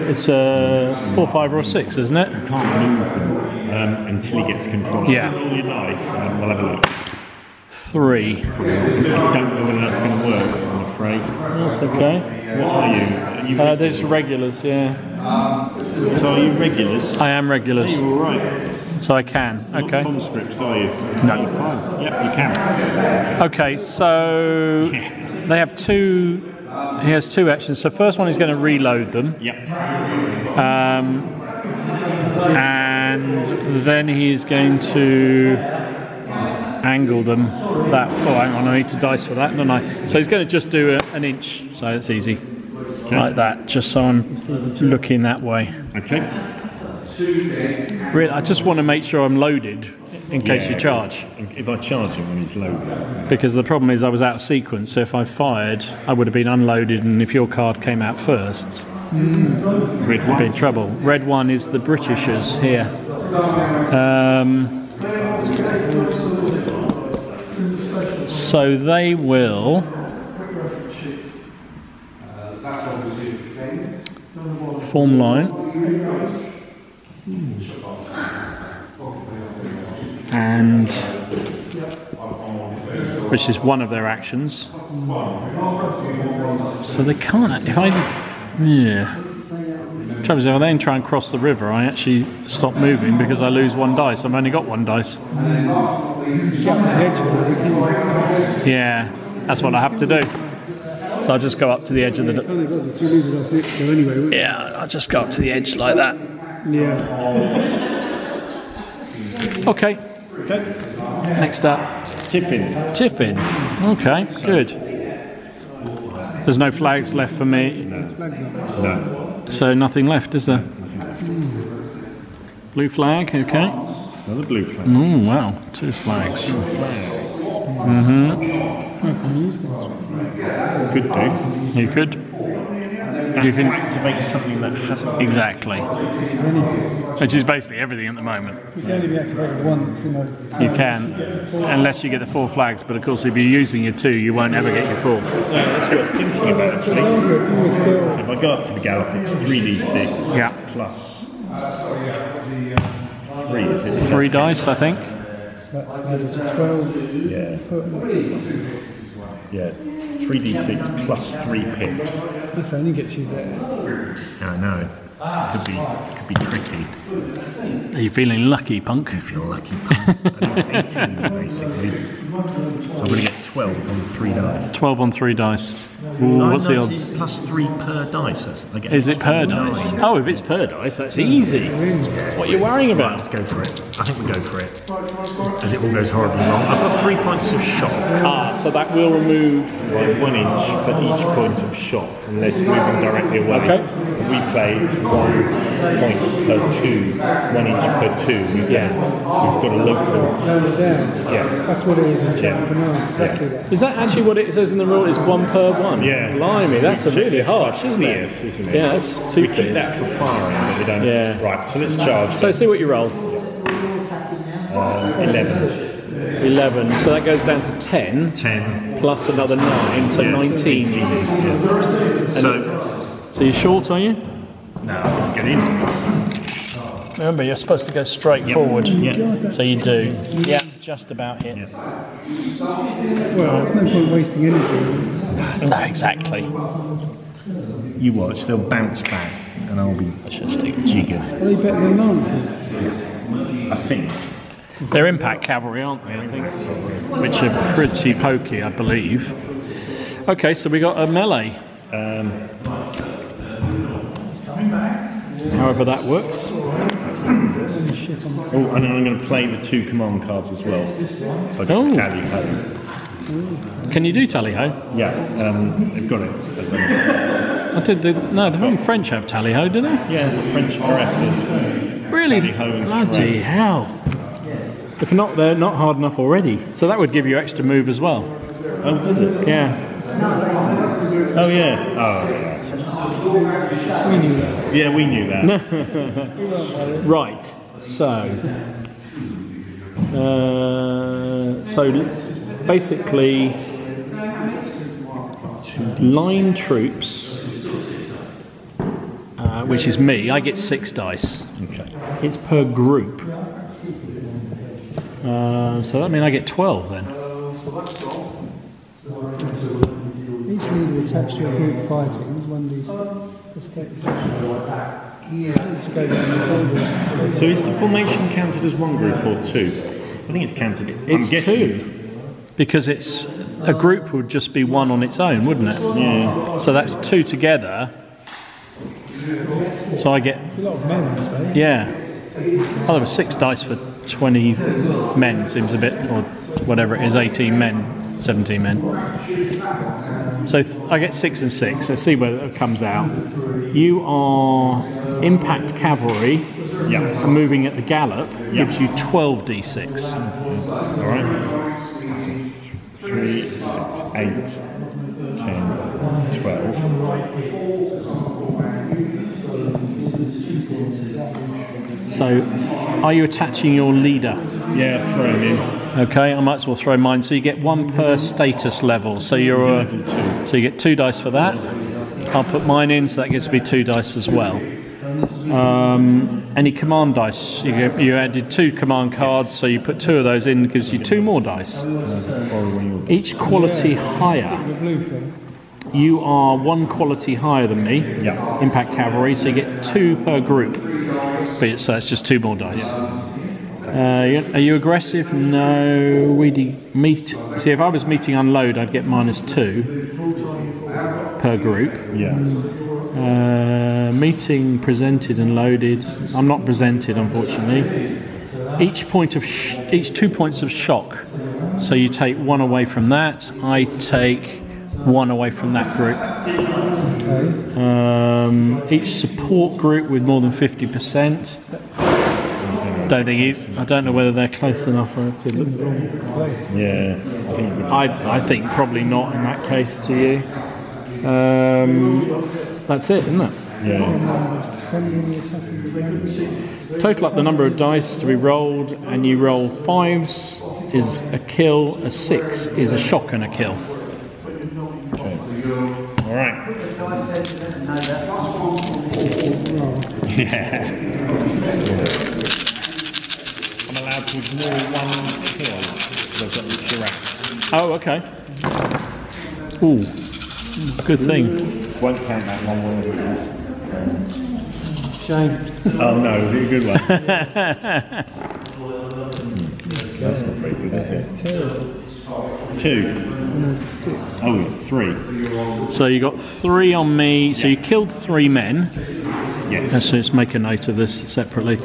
it's a 4, 5, or a 6, isn't it? You can't move them until he gets control. Yeah. Roll your dice, we'll have a look. 3. I don't know whether that's going to work on the afraid. That's okay. What are you? Are you They're just regulars, yeah. So are you regulars? I am regulars. Are you all right? So I can, okay. Not conscripts, are you? No. You're fine. Yep, you can. Okay, so they have two. He has two actions. So first one is going to reload them. Yep. And then he's going to angle them that. Oh, hang on, I need to dice for that, don't I? So he's going to just do an inch, so it's easy, like that, just so I'm looking that way. Okay. Really, I just want to make sure I'm loaded in case you charge. If I charge him when he's loaded. Because the problem is I was out of sequence, so if I fired, I would have been unloaded, and if your card came out first, Red I'd be in trouble. Red one is the Britishers here. So they will form line, and which is one of their actions. So they can't. If I, yeah. Trouble is, if I then try and cross the river, I actually stop moving because I lose one dice. I've only got one dice. Yeah, that's what I have to do. So I'll just go up to the edge of the. Yeah, I'll just go up to the edge like that. Yeah. Okay. Next up. Tipping. Tipping. Okay, good. There's no flags left for me. No. So nothing left, is there? Blue flag, okay. Another blue flag. Oh, wow. 2 flags. Could do. You could. That's to activate something that hasn't. Exactly. Which is basically everything at the moment. You can only be activated once. You can, unless you get the 4 flags, but of course if you're using your 2, you won't ever get your 4. That's what I'm thinking about actually. So if I go up to the gallop, it's 3d6 plus 3, is it? 3 dice, I think. So that's average of 12. Yeah. Yeah. 3d6 plus 3 pips. This only gets you there. I know. Could be tricky. Are you feeling lucky, punk? I feel lucky. I need 18 basically. So I'm going to get 12 on 3 dice. 12 on 3 dice. Ooh, what's the odds? Plus 3 per dice. I get Is it per dice? Oh, if it's per dice, that's easy. What are you worrying about? Right, let's go for it. I think we go for it. As it all goes horribly wrong. I've got 3 points of shock. Ah, so that will remove By 1 inch for each point of shock, unless moving directly away. Okay. We played 1 point per 2, 1 inch per 2. We've got a local. Yeah. That's what it is in Japan. Exactly that. Is that actually what it says in the rule? Is 1 per 1? Yeah. Blimey, that's really harsh, isn't it? Fierce, isn't it? Yeah, that's too We keep fierce. that for firing, but we don't. Yeah. Right, so let's charge. So see what you roll. 11. 11, so that goes down to 10. 10. Plus another 9, so 19. So you're short, are you? No, get in. Remember, you're supposed to go straight forward. Yeah. So you do. Yeah, just about hit. Yeah. Well, there's no point wasting energy. No, exactly. You watch, they'll bounce back, and I'll be jiggered. Are they better than Lancers? I think. They're impact cavalry, aren't they, I think? Which are pretty pokey, I believe. Okay, so we got a melee. However that works. Oh, and I'm going to play the 2 command cards as well. So I get tally ho. Can you do tally-ho? Yeah, they've got it. The French have tally-ho, do they? Yeah, the French dressers. Really? Tally-ho and Bloody dress. hell. If not, they're not hard enough already. So that would give you extra move as well. Oh, does it? Yeah. Oh, yeah. Oh, yeah. We knew that. Yeah, we knew that. Right. So basically, line troops, which is me. I get 6 dice. Okay. It's per group. So that means I get 12 then. Each leader attached to a group fighting is 1d6. The status just go down the table. So is the formation counted as one group or two? I think it's counted. It's two. Because it's a group would just be one on its own, wouldn't it? Yeah. So that's two together. So I get. It's a lot of men, I suppose. Yeah. Oh, there were 6 dice for 20 men. Seems a bit, or whatever it is, 18 men, 17 men. So I get 6 and 6. Let's see where it comes out. You are impact cavalry. Yeah. Moving at the gallop gives you 12d6. All right. 3, 6, 8, 10, 12. So, are you attaching your leader? Yeah, throw him in. Okay, I might as well throw mine. So you get 1 per status level. So you're so you get 2 dice for that. I'll put mine in, so that gives me 2 dice as well. Any command dice? You added 2 command cards, so you put 2 of those in, gives you 2 more dice. Each quality higher. You are 1 quality higher than me. Yeah. Impact cavalry, so you get 2 per group. But so it's just 2 more dice. Are you aggressive? No. See, if I was meeting unload, I'd get -2 per group. Yeah. Meeting presented and loaded. I'm not presented, unfortunately. Each 2 points of shock. So you take 1 away from that. I take 1 away from that group. Each support group with more than 50%. I don't know whether they're close enough for it to look. Yeah. I think probably not in that case to you. That's it, isn't it? Yeah. Total up the number of dice to be rolled, and you roll 5s is a kill, a 6 is a shock and a kill. Okay. All right. Yeah. I'm allowed to ignore 1 kill because I've got the cuirass. Oh, okay. Ooh, good thing. Won't count that one word it is. Shame. Oh no, is it a good one? That's not very good, is it? It's terrible. 2. 6. Oh, 3. So you got 3 on me. So you killed 3 men. Yes. Let's make a note of this separately.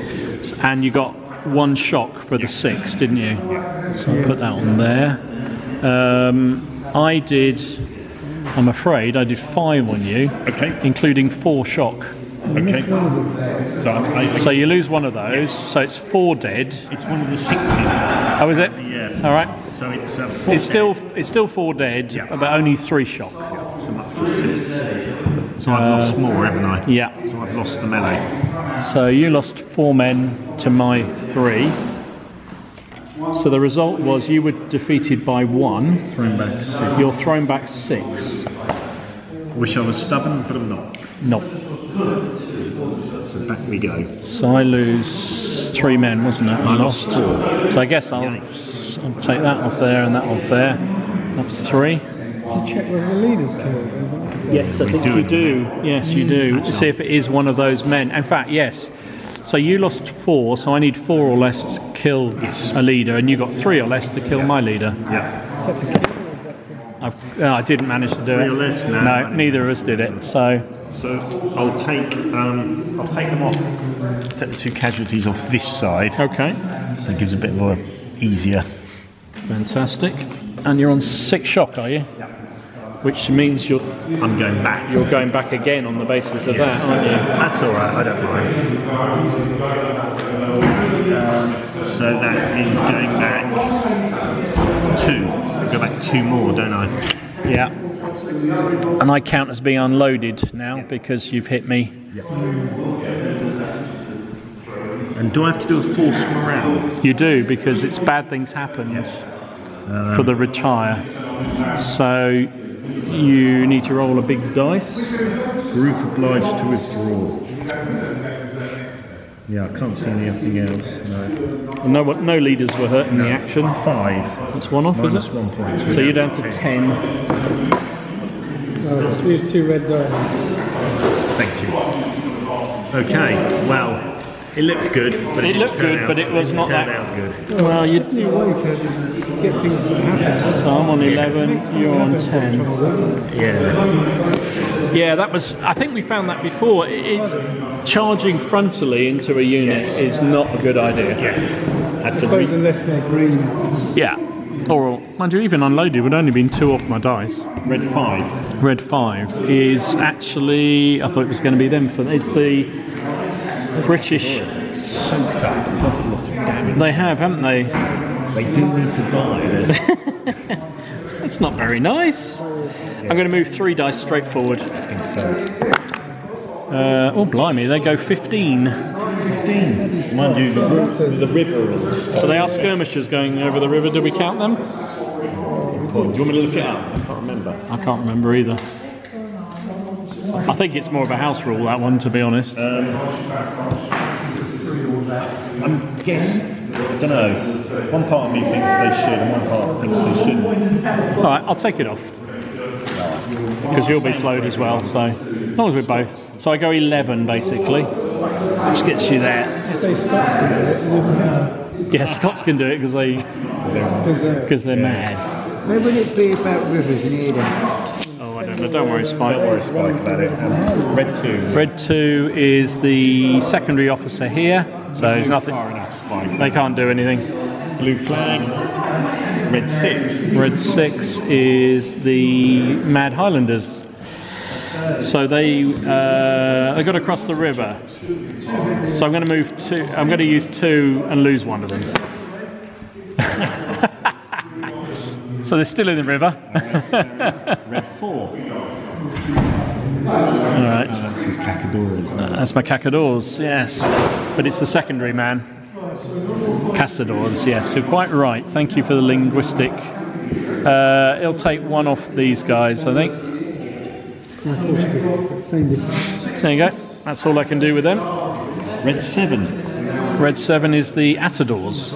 And you got 1 shock for the 6, didn't you? So I'll put that on there. I'm afraid I did 5 on you. Okay. Including 4 shock. Okay. So you lose 1 of those. Yes. So it's 4 dead. It's one of the 6s. Oh, is it? Yeah. All right. So it's 4 It's still 4 dead, but only 3 shock. So I'm up to 6. So I've lost more, haven't I? Yeah. So I've lost the melee. So you lost 4 men to my 3. So the result was you were defeated by 1. Thrown back 6. You're thrown back 6. Wish I was stubborn, but I'm not. No. So back we go. So I lose 3 men, wasn't it? I lost 4. So I guess I'll take that off there and that off there. That's 3. Did you check whether the leader's killed? Yes, I think you do. Yes, you do. To see if it is one of those men. In fact, yes. So you lost 4, so I need 4 or less to kill a leader, and you got 3 or less to kill my leader. Yeah. Is that to kill or is that to... I didn't manage to do 3 it. or less? No, neither of us did it. So I'll take them off. Take the 2 casualties off this side. okay, So it gives a bit of a easier. fantastic. And you're on 6 shock, are you? Yeah. Which means I'm going back. you're going back again on the basis of that, aren't you? That's all right. I don't mind. So that is going back 2. I go back 2 more, don't I? Yeah. And I count as being unloaded now because you've hit me. Yeah. And do I have to do a force morale? You do, because it's bad things happened for the retire. So you need to roll a big dice. Group obliged to withdraw. Yeah, I can't see anything else. No leaders were hurt in the action. 5. That's 1 off, Minus is it? 1 point. So you're down to 10. Just use 2 red dice. Thank you. Okay, well, it looked good, but It looked good, but it was not that good. Well, you. You way to get things that happen. So I'm on 11. You're on 10. Yeah. Yeah, that was. I think we found that before. It's charging frontally into a unit is not a good idea. Yes. Had I to suppose unless they're green. Yeah. Or, mind you, even unloaded would only been 2 off my dice. red 5. Red 5 is actually. I thought it was going to be them for. It's the British. Soaked up quite a lot of damage. They have, haven't they? They do need to die. That's not very nice. I'm going to move 3 dice straight forward. I think so. Oh, blimey, they go 15. 15. Mind you, the river is. So they are skirmishers going over the river. Did we count them? Do you want me to look it up? I can't remember. I can't remember either. I think it's more of a house rule, that one, to be honest. I'm guessing, I don't know. One part of me thinks they should, and one part thinks they shouldn't. All right, I'll take it off. Because you'll be slowed as well, so as long as we're both. So I go 11, basically. Which gets you there. Say Scots can do it. Yeah, Scots can do it because they're mad. Where would it be about rivers in Eden? Oh, I don't know. Don't worry, Spike. Don't worry, Spike, about it. Red 2. Red 2 is the secondary officer here, so there's nothing. Far enough, Spike. They can't do anything. Blue flag. Red 6. Red 6 is the Mad Highlanders. So they got to cross the river. So I'm going to move 2. I'm going to use 2 and lose one of them. So they're still in the river. Red 4. All right. That's his Cacadores. That's my Cacadores, yes. But it's the secondary man. Cassadors, yes. You're quite right. Thank you for the linguistic. He'll take 1 off these guys, I think. Portuguese, but same difference. There you go. That's all I can do with them. Red 7. Red 7 is the Atadors.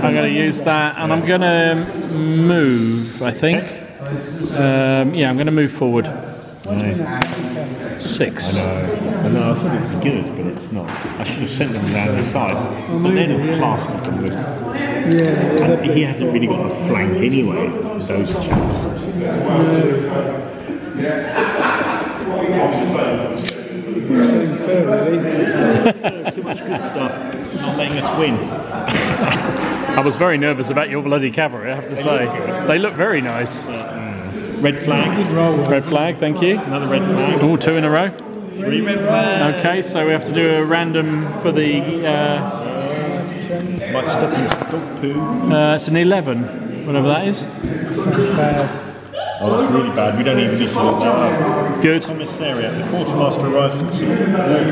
I'm going to use that, and I'm going to move, I think. Yeah, I'm going to move forward. 6. I know, I thought it was good, but it's not. I should have sent them down the side, but then I've plastered them with. And he hasn't really got a flank anyway, those chaps. Too much good stuff, not letting us win. I was very nervous about your bloody cavalry, I have to say. They look very nice. Red flag. Red flag, thank you. Another red flag. Oh, 2 in a row. 3 red flags. Okay, so we have to do a random for the. Might step in some dog poo. It's an 11, whatever that is. Oh, that's really bad. We don't even need to look that up. Good. Commissariat. The quartermaster arrives with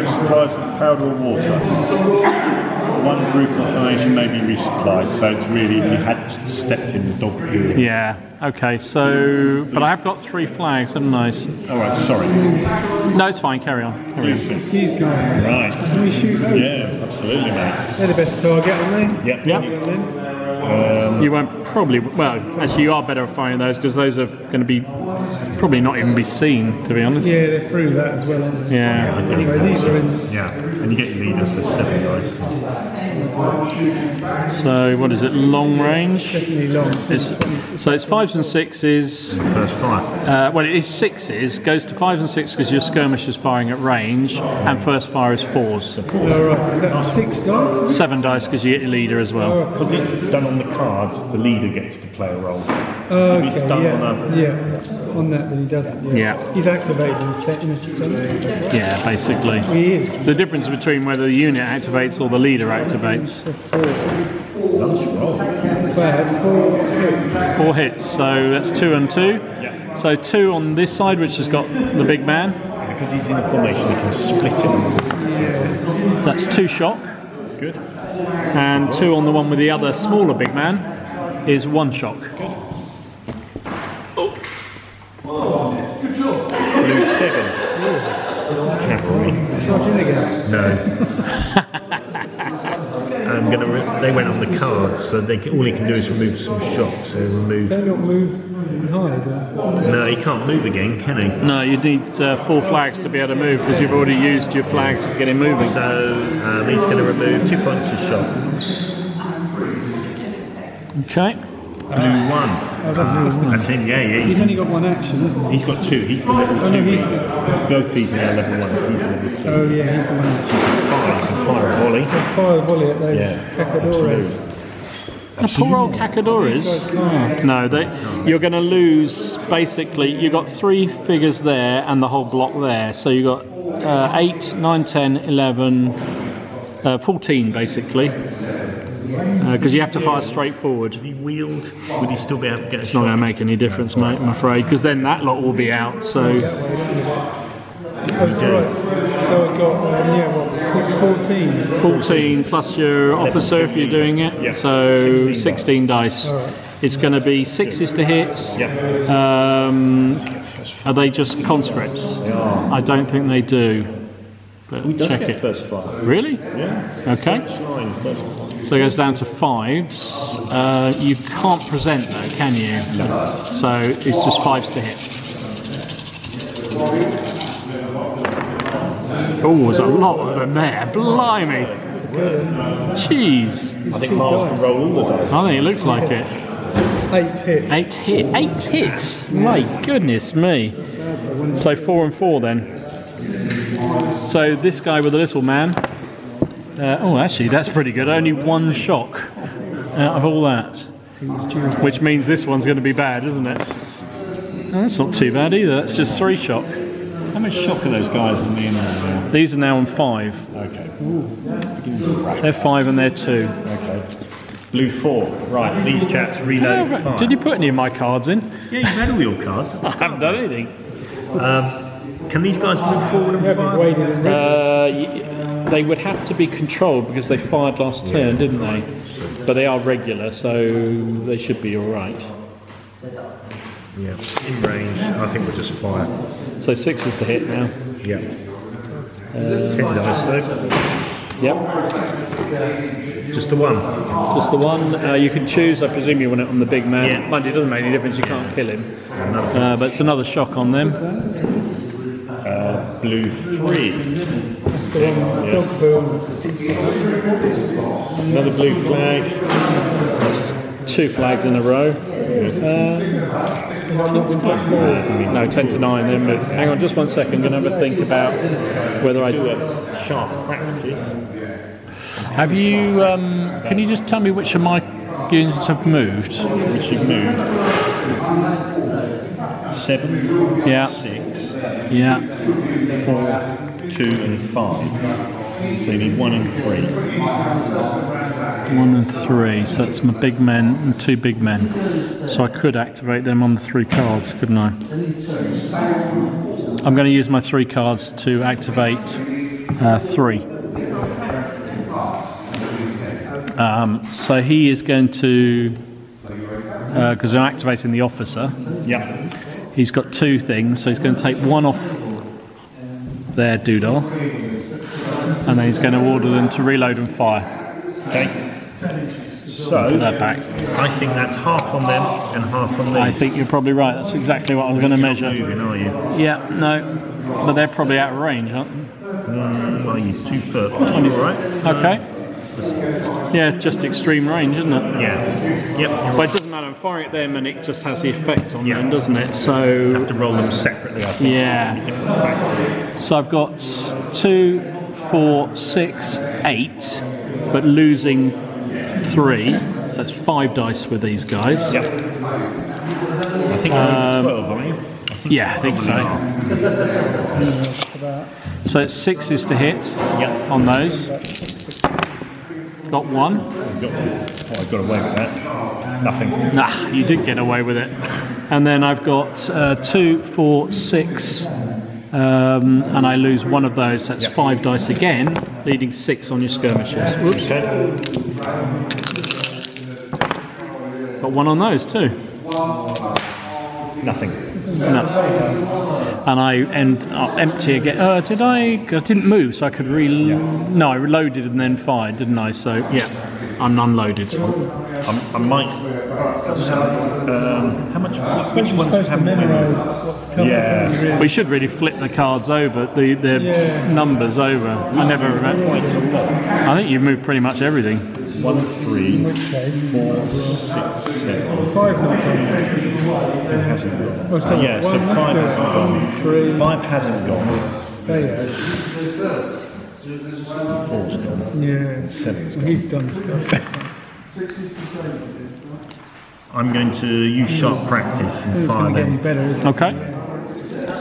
supplies of powder or water. 1 group of formation may be resupplied, so it's really, if you had stepped in the dog poo. Yeah, okay, so. But I have got 3 flags, haven't I? Alright, sorry. No, it's fine, carry on. He's going. Right. Can we shoot those? Yeah, absolutely, mate. They're the best target, aren't they? Yep. Yep. You won't probably. Well, actually, you are better at firing those because those are going to be probably not even be seen, to be honest. Yeah, they're through that as well, aren't they? Yeah. Anyway, these are in. Yeah, and you get your leaders for 7 guys. So, what is it? Long range? Definitely long. So it's 5s and 6s. First fire. Well, it is 6s, goes to 5s and 6s because your skirmishers firing at range, and first fire is 4s. Alright, so is that 6 dice? 7 dice because you get your leader as well. Because it's done on the card, the leader gets to play a role. Okay, If it's done on that, then he doesn't. Yeah. He's activated in a sense. Yeah, basically. He is. The difference between whether the unit activates or the leader activates. 4. That's wrong. Bad. 4 hits, so that's 2 and 2. Yeah. So 2 on this side, which has got the big man. Because he's in a formation, he can split it. That's 2 shock. Good. And 2 on the one with the other smaller big man is 1 shock. Good. Blue 7. It's cavalry. Charge in again. No. And They went on the cards, so all he can do is remove some shots. So remove. They don't move and hide. No, he can't move again, can he? No, you need 4 flags to be able to move because you've already used your flags to get him moving. So he's going to remove 2 points of shot. Okay. Blue 1. Oh, that's him, yeah. He's only got 1 action, hasn't he? He's got 2. He's the level 2. Oh, no, he's Both these are now level 1s. He's level 2. Oh, yeah, he's the one. He can fire a volley. So fire a volley at those cacadores. The poor old cacadores. No, you're going to lose. Basically, you've got 3 figures there and the whole block there. So you've got 8, 9, 10, 11, 14 basically. Because you have to fire straight forward. If he wheeled, would he still be able to get a shot? It's not going to make any difference, mate, I'm afraid. Because then that lot will be out. So. Oh, right. So I've got, 6, 14. 14 plus your officer if you're doing it. Yeah. So 16 dice. Right. It's going to be 6s to hit. Yeah. Are they just conscripts? Yeah. I don't think they do. But He does check get it. first fire. Really? Yeah. Okay. Line, first fire. So it goes down to 5s. You can't present though, can you? No. So it's just 5s to hit. Oh, there's a lot of them there. Blimey. Jeez. I think Miles can roll all the dice. I think it looks like it. 8 hits. 8 hits. My goodness me. So 4 and 4 then. So this guy with the little man. Oh, actually, that's pretty good. Only 1 shock out of all that. Which means this one's going to be bad, isn't it? No, that's not too bad either. That's just 3 shock. How much shock are those guys in the end now? These are now on 5. Okay. They're 5 and they're 2. Okay. Blue 4. Right, these chaps reload. Oh, right. Did you put any of my cards in? Yeah, you've had all your cards. I haven't done anything. Can these guys move forward and fire? They would have to be controlled because they fired last turn, didn't they? But they are regular, so they should be all right. Yeah, in range. I think we'll just fire. So 6s to hit now. Yeah. 10 dice though. Yep. Just the 1. Just the 1. You can choose, I presume you want it on the big man. Yeah. Mind you, it doesn't make any difference, you can't kill him. But it's another shock on them. Blue 3. That's the one. Dog boom. Another blue flag. That's 2 flags in a row. No, 10 to 9. Then move. Hang on, just 1 second. I'm going to have a think about whether I Do a sharp practice. have you. Can you just tell me which of my units have moved? Which you've moved. 7. Yeah. 6. Yeah. 4, 2 and 5. So you need 1 and 3. 1 and 3. So that's my big men and 2 big men. So I could activate them on the 3 cards, couldn't I? I'm going to use my 3 cards to activate 3. So he is going to, because I'm activating the officer. Yeah. He's got 2 things, so he's going to take 1 off their doodah, and then he's going to order them to reload and fire. Okay. So Put that back. I think that's half on them and half on these. I think you're probably right. That's exactly what I was going to measure. Moving, are you? Yeah, no, but they're probably out of range, aren't I use 2 foot. All right. they? Okay. Yeah, just extreme range, isn't it? Yeah. Yep. But it doesn't matter. I'm firing at them, and it just has the effect on Yeah. them, doesn't it? You So have to roll them separately, I think. Yeah. So it's different factors. So I've got 2, 4, 6, 8, but losing 3. So that's 5 dice with these guys. Yep. I think you're 12, aren't you? Yeah, I think so. So it's 6s to hit Yep. on those. Got 1. I got away with that. Nothing. Nah, you did get away with it. And then I've got 2, 4, 6, and I lose 1 of those. That's 5 dice again, leading 6 on your skirmishes. Whoops. Okay. Got 1 on those too. Nothing. No. And I end up empty again. I didn't move, so I could No, I reloaded and then fired, didn't I? So yeah, I'm unloaded. I might. How much? Which ones supposed to have memorise what's coming. Yeah. We should really flip the cards over, the numbers over. I never remember. Quite a lot. I think you've moved pretty much everything. 1, 3, In which case, 4, 6, 7. it's 5 not gone. It hasn't gone. Oh, so yeah, so one 5 must hasn't have gone. 3. 5 hasn't gone. There you go. 4's gone. Yeah. 7's Well, gone. he's done stuff. I'm going to use sharp practice and It's fire going to get any them. better, isn't it? Okay.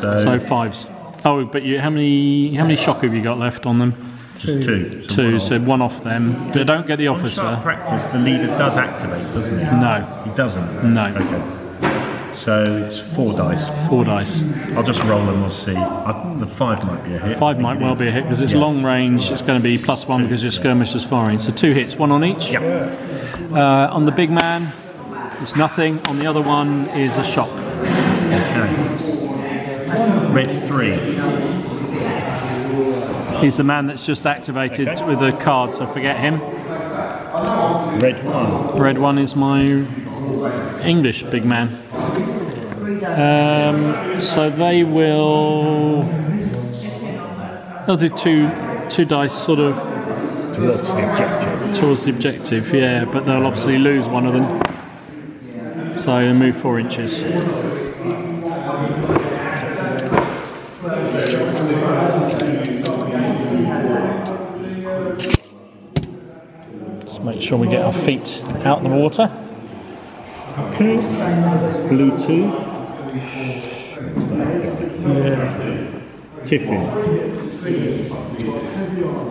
So, So 5s. Oh, but how many shock have you got left on them? just 2. So 2. one So off. one off them. They don't get the On officer. sharp practice, the leader does activate, doesn't he? No. He doesn't? No. Okay. So it's 4 dice. 4 dice. I'll just roll them, we'll see. The 5 might be a hit. 5 might well be a hit because it's long range. It's going to be +1 because your skirmish is firing. So 2 hits, 1 on each. Yep. On the big man, it's nothing. On the other one is a shock. Okay. Red 3. He's the man that's just activated Okay. with a card, so forget him. Red 1. Red one is my English big man. So they'll do two dice sort of Towards the objective. towards the objective, yeah, but they'll obviously lose one of them. So they move 4 inches. Just make sure we get our feet out the water. Okay. Blue 2. Tiffin.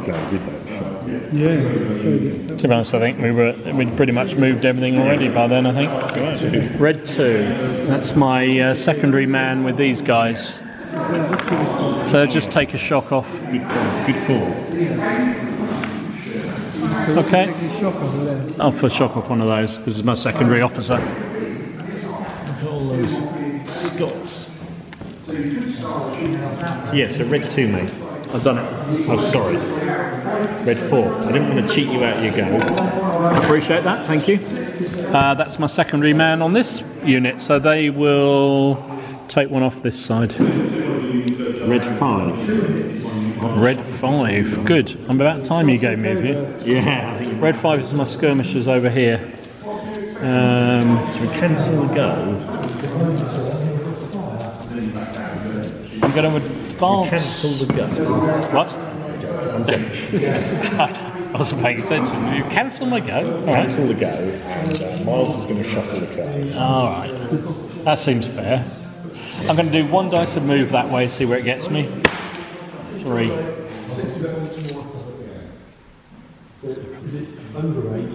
Glad I did that. Yeah. Showed it. To be honest, I think we'd pretty much moved everything already by then, I think. Red 2. That's my secondary man with these guys. So just take a shock off. Good call. Good call. Okay. Take a shock over there. I'll put shock off one of those because it's my secondary officer. All those Scots. Yeah, so red 2, mate. I've done it. Oh, sorry. Red 4. I didn't want to cheat you out of your go. I appreciate that, thank you. That's my secondary man on this unit, so they will take one off this side. Red 5. Red 5, good. I'm about time you gave me a view. Yeah. Red 5 is my skirmishers over here. Should we cancel the go? I'm going to advance. Cancel the go. What? I wasn't paying attention. You cancel my go? All right. Cancel the go, and Miles is going to shuffle the cards. All right. That seems fair. I'm going to do 1 dice of move that way, see where it gets me. 3. You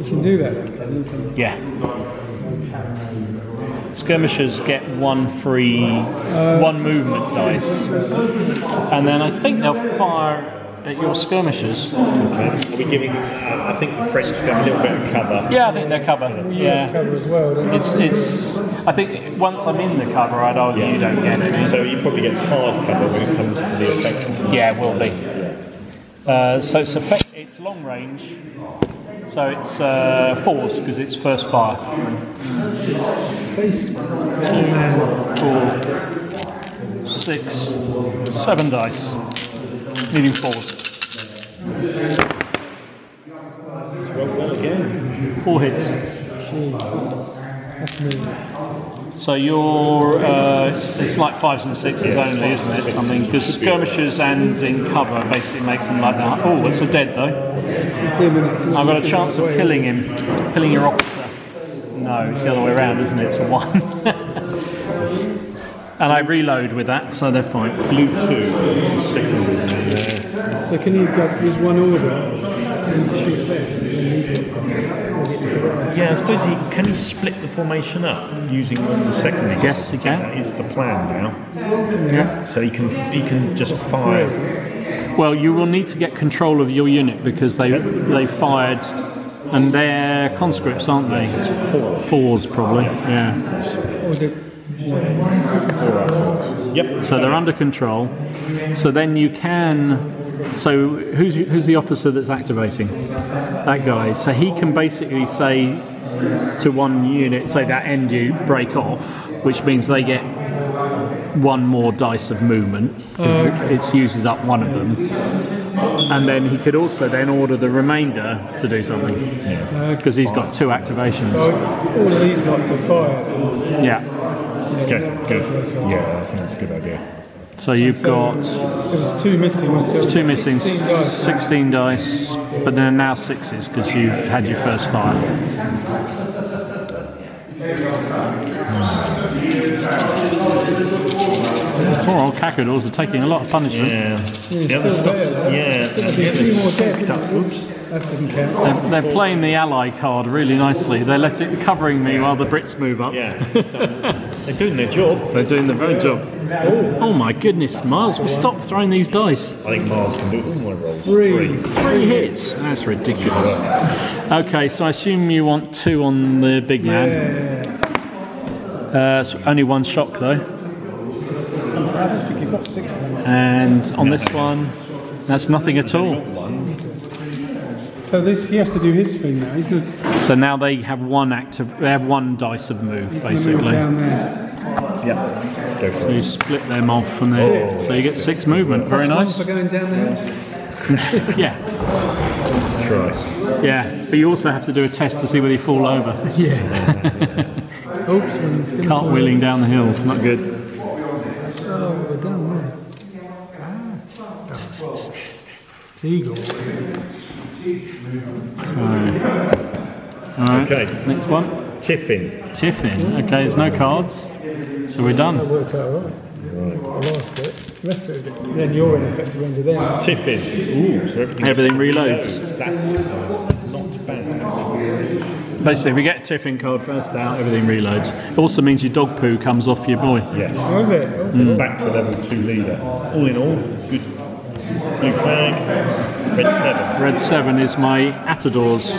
can do that, can you? Yeah. Skirmishers get 1 free, 1 movement dice. And then I think they'll fire at your skirmishers. Okay. Are we giving? I think the French have a little bit of cover. Yeah, I think they're cover. Yeah. Cover as well, don't you? It's. I think once I'm in the cover, I'd argue you don't get any. So he probably gets hard cover when it comes to the effect. Yeah, it will be. So it's long range. So it's 4s because it's first fire. Face 4, 6, 7 dice. Needing 4s. Well again. 4 hits. That's me. So you're, it's like 5s and 6s only, isn't it? Something because skirmishers and in cover basically makes them like that. Oh, it's a dead though. See him in it. I've got a chance of killing him, killing your officer. No, it's the other way around, isn't it? It's a 1. And I reload with that, so they're fine. Blue 2 is the secondary. So can you use 1 order and to shoot there? And then he's Yeah, I suppose can he split the formation up using one of the secondary? Yes, he can. That is the plan now. Yeah. So he can just fire. Well, you will need to get control of your unit because they fired, and they're conscripts, aren't they? 4s probably. Yeah. What was it? Yep. So they're under control. So then you can. So who's the officer that's activating? That guy. So he can basically say to one unit, say that end you break off, which means they get one more dice of movement. It uses up one of them, and then he could also then order the remainder to do something because he's got 2 activations. So all of these got to fire. Yeah. Good. Yeah, I think that's a good idea. So you've got There's 2 missing. there's 2 missing, 16 dice. 16 dice, but there are now 6s because you've had your first fire. Poor old cacadors are taking a lot of punishment. Yeah. The other still stuff. there, Yeah. There's a few more dead. Oops. That doesn't count. They're playing the ally card really nicely. They're covering me while the Brits move up. Yeah. They're doing their job. They're doing the very job. Oh my goodness, Miles, we stop throwing these dice. I think Mars can do all my rolls. 3. 3 hits. That's ridiculous. Okay, so I assume you want 2 on the big man. So only 1 shock though. I don't think you've got 6 of them. And on this one, that's nothing at all. So he has to do his thing now. He's going to So now they have 1 they have 1 dice of move move basically. down there. Yeah. Go for So it. you split them off from there. So you get 6 movement. Very +1 nice. for going down there. Yeah. Let's try. Yeah, but you also have to do a test to see whether you fall over. Oops, when it's going to Cartwheeling down the hill, not good. Oh, we're done there. It's eagle. Alright, Okay. next one. Tiffin. Tiffin. Okay, there's no cards, so we're That done. worked out all right. The last bit. The rest of it. Then you're in effective range of them. Tiffin. Ooh, so Everything reloads. That's not bad. Basically, if we get a Tiffin card first out, everything reloads. It also means your dog poo comes off your boy. Yes. How is it? It's back to a level 2 leader. All in all, good. Blue flag. Red 7. Red 7 is my Atadors.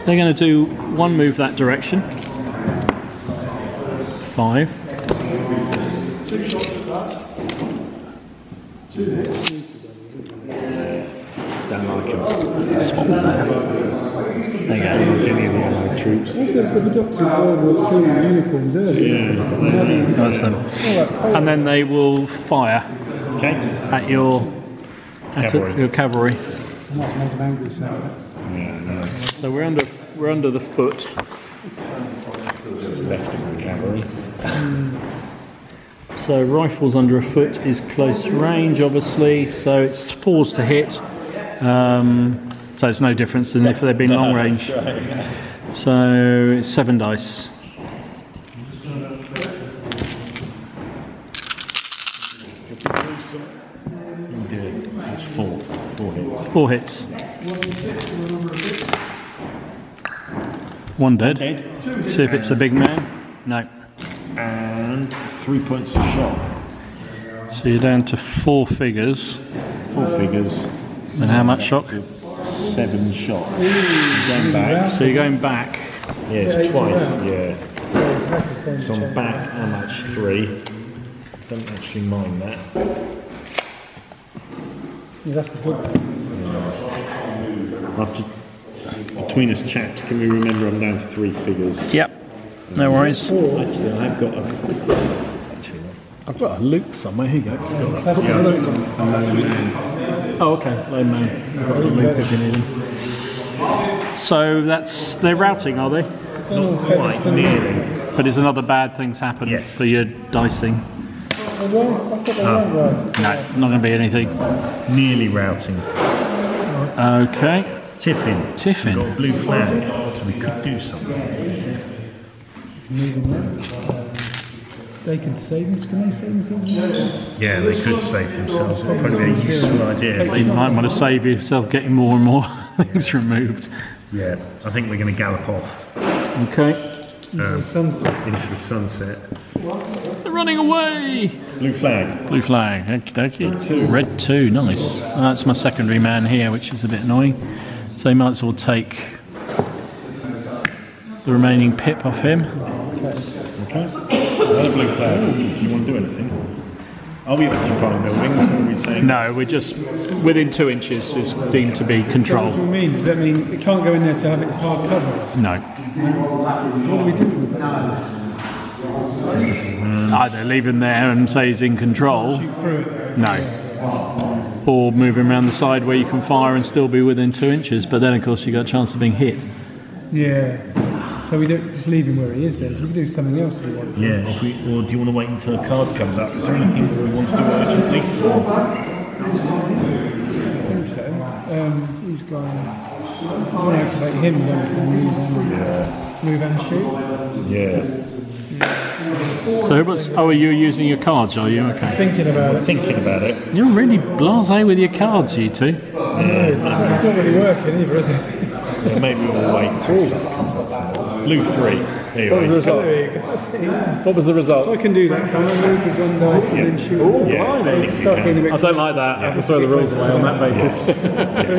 They're going to do 1 move that direction. 5. Don't like him. Swap there. There you go. Any of the Allied troops. They've adopted World War II uniforms earlier. That's them. And then they will fire Okay. at your Cavalry. cavalry. I'm not made of angry sound. Yeah, no. So we're under the foot. It's left of the cavalry. So rifles under a foot is close range, obviously. So it's 4s to hit. So it's no difference than if they'd been long range. So it's 7 dice. You did. This is 4. 4 4 hits. hits. 1 dead. See if it's a big man. No. And 3 points of shock. So you're down to 4 figures. 4 figures. And how much shock? 7 shock. Going back. So you're going back. Yes, twice. Yeah. So exactly the same So I'm change. back. How much? 3. Don't actually mind that. Yeah, that's the good one. After, between us chaps, can we remember I'm down to 3 figures? Yep. No worries. Actually, I've got a. I've got a loop somewhere. Here you go. That's the loop. Oh, okay. Lone man. I've got a loop if you need them. So they're routing, are they? Not quite, nearly. But is another bad thing's happened Yes. for your dicing? I thought they weren't right. No, not going to be anything. Nearly routing. Okay. Tiffin. Tiffin. Got a blue flag, so we could do something. Moving there. They can save them. Can they save themselves? Yeah, they could save themselves. It'd probably be a useful idea. You might want to save yourself getting more and more things removed. Yeah, I think we're going to gallop off Okay. Sunset. into the sunset. They're running away! Blue flag. Blue flag. Okie dokie. Red 2. Nice. That's my secondary man here, which is a bit annoying. So you might as well take the remaining pip off him. Okay. Another blue flag. Do you want to do anything? Are we occupying buildings, or are we saying? No, we're just within 2 inches is deemed to be control. So what do you mean? Does that mean it can't go in there to have its hard cover? No. So what do we do with that? Either leave him there and say he's in control. Shoot through it though. No. Or move him around the side where you can fire and still be within 2 inches, but then of course you've got a chance of being hit. Yeah. So we don't just leave him where he is then, so we can do something else if we want to. Yeah, or do you want to wait until a card comes up? Is there anything that we want to do urgently? I think so. He's gone. I want to activate him then to move and shoot. Yeah. So are you using your cards, are you? Okay. Thinking about it. Thinking about it. You're really blasé with your cards, you two. I know. It's not really working either, is it? So maybe we'll wait until that comes up. Blue 3. There you go. What was the result? So I can do that, can I? Move with one dice and then shoot. Yeah, I think you Stuck in a can. bit I don't like that. I have to throw the rules away on that basis. So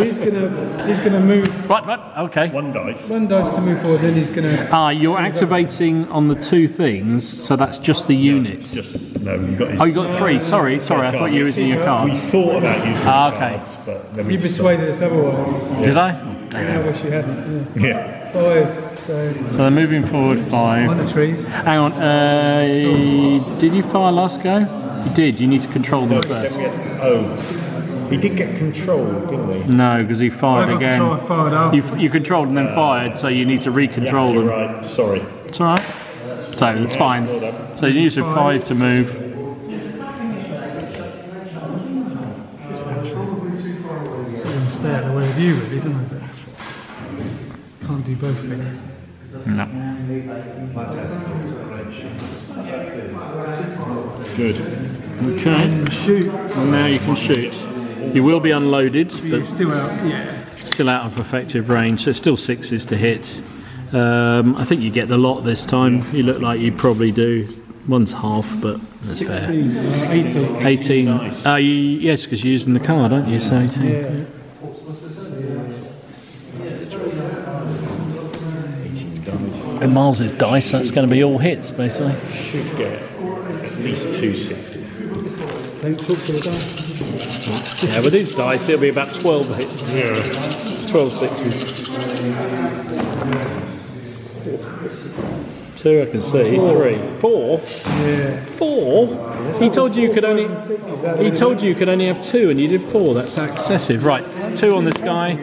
he's gonna move Right, okay. One dice. one dice to move forward, then he's gonna. You're activating on the 2 things, so that's just the unit. It's just, no, you got his. Oh, you got 3. Sorry, I thought you were using your We cards. thought about using the Okay. cards, but then we You persuaded us otherwise. Did I? Oh, I damn. wish you hadn't. Yeah. 5. So So they're moving forward 5. on the trees. Hang on, did you fire last go? You did, you need to control them first. He did get control, didn't he? No, because he fired I got again. control, I fired after. You controlled and then fired, so you need to re-control You're them. right, sorry. It's alright. So it's fine. well done. So you use a 5 to move. So I'm going to stay out of the way of you, really, don't I? But can't do both things. No. Good. Okay. Shoot. Well, now you can shoot. You will be unloaded, You're but still out. Yeah. still out of effective range. So it's still 6s to hit. I think you get the lot this time. You look like you probably do. One's half, but that's fair. 16. 18. 18. Yes, because you're using the card, aren't you? So 18. Yeah. And Miles's dice, that's going to be all hits, basically. Should get at least 2 6s. Don't talk to the dice. Yeah, with these dice, it'll be about 12 hits. Yeah. 12 6s. 2, I can see. 3. 4. Yeah. 4. He told you you could only. He told you could only have 2, and you did 4. That's excessive. Right, 2 on this guy.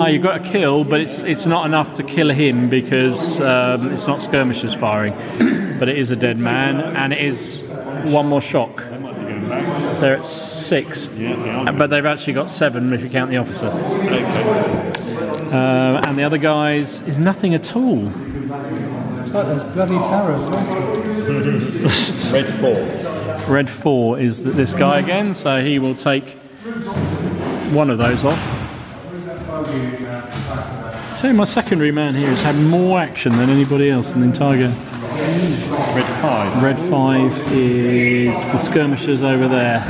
You've got a kill, but it's not enough to kill him because it's not skirmishers firing, but it is a dead man, and it is one more shock. They might be going back. They're at 6, Yeah, but they've actually got 7 if you count the officer. Okay. And the other guys is nothing at all. It's like those bloody parrots. Red 4. Red 4 is this guy again, so he will take one of those off. So my secondary man here has had more action than anybody else in the entire game. Red 5. Red 5 is the skirmishers over there.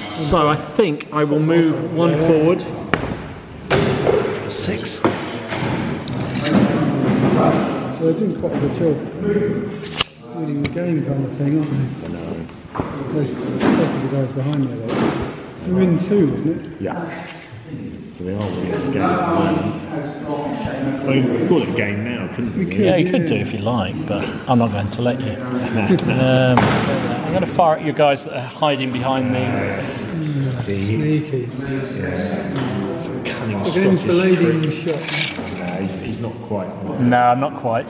So I think I will move 1 forward. 6. Well, they're doing quite a good job winning the game, kind of thing, aren't they? I know. There's the guys behind me, though. It's a win 2, isn't it? Yeah. So they are winning the game at the moment. I mean, we call it a game now, couldn't we? Yeah, you could do if you like, but I'm not going to let you. I'm going to fire at you guys that are hiding behind me. Sneaky. Some cunning Look at him Scottish filleting trick. the shot. Nah, he's not quite. No, not quite.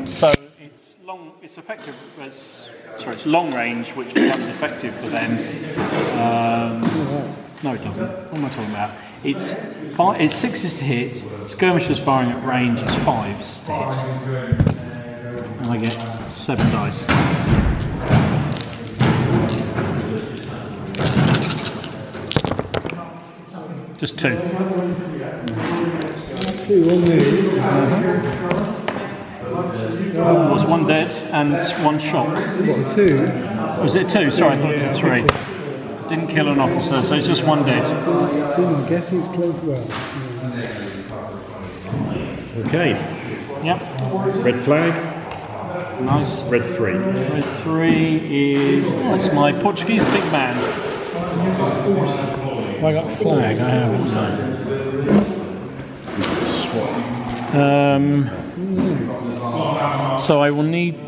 So it's long. It's effective. It's long range, which becomes effective for them. No, it doesn't. What am I talking about? It's 6s to hit. Skirmishers firing at range is 5s to hit, and I get 7 dice. Just 2. 2 on there. Was 1 dead and 1 shock. What, 2? Was it 2? Sorry, I thought it was 3. didn't kill an officer, so it's just one dead. I guess he's close. Well, Okay. Yep. Red flag. Nice. Red 3. Red 3 is... Oh, it's my Portuguese big man. Have I got a flag? I haven't, no. So I will need...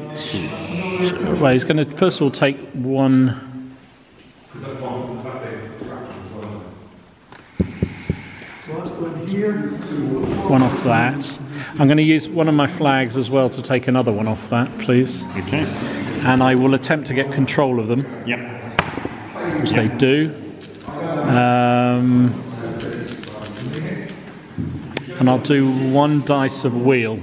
Well, he's going to first of all take one... One off that. I'm going to use one of my flags as well to take another one off that, please. Okay. And I will attempt to get control of them. Yep. Which they do. And I'll do one dice of wheel.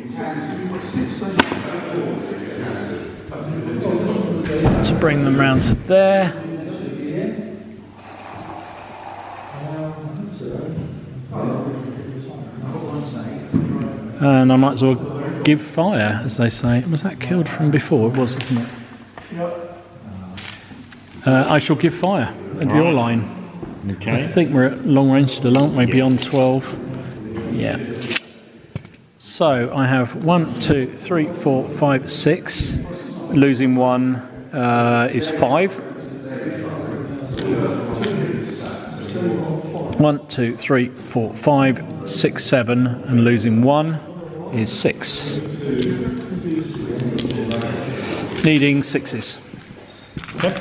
To bring them round to there. And I might as well give fire, as they say. Was that killed from before? It was, wasn't it? I shall give fire at your line. Okay. I think we're at long range still, aren't we? Beyond 12. Yeah. So I have 1, 2, 3, 4, 5, 6. Losing 1 is 5. 1, 2, 3, 4, 5, 6, 7, and losing 1 is 6. Needing 6s. Okay.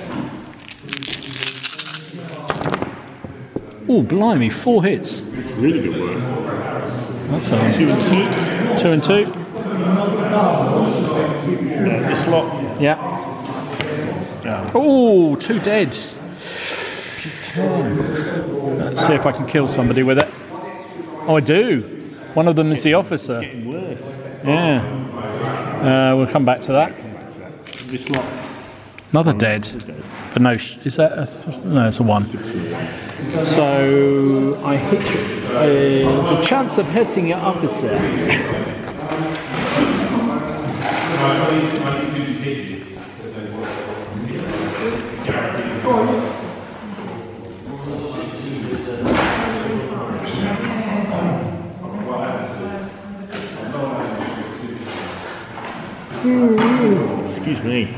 Oh, blimey, 4 hits. That's really good work. That's 2 and 2. 2 and 2. This lot. Yeah. Oh, 2 dead. Let's see if I can kill somebody with it. Oh, I do. One of them is the officer. It's getting worse. Yeah. We'll come back to that. This lot. Another dead. But no, is that a... no, it's a 1. So I hit... there's a chance of hitting your officer. Excuse me.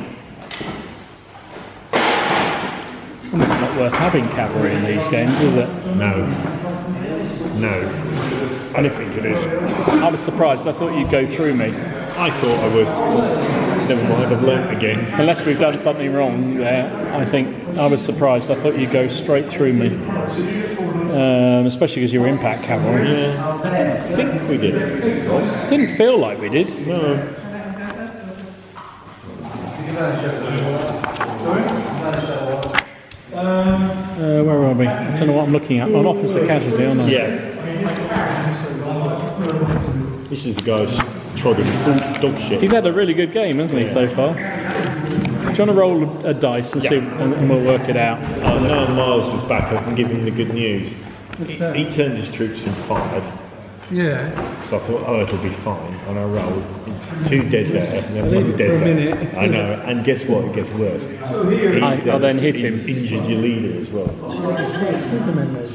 Well, it's not worth having cavalry in these games, is it? No. No. I don't think it is. I was surprised. I thought you'd go through me. I thought I would. Never mind, I've learnt again. Unless we've done something wrong there, I think I was surprised. I thought you'd go straight through me. Especially because you were impact cavalry. Yeah, I didn't think we did. Didn't feel like we did. No. Where are we? I don't know what I'm looking at. I'm an officer casualty, aren't I? Yeah. This is the guy who's trotting dog shit. He's had a really good game, hasn't he, so far? Do you want to roll a dice and see, and we'll work it out? Oh, now Miles is back. I can give him the good news. He turned his troops and fired. yeah. So I thought, oh, it'll be fine. And I rolled 2 dead there, and then 1 dead for a there. minute. I know. And guess what? It gets worse. I'll then hit he's him. injured your leader as well. Superman those.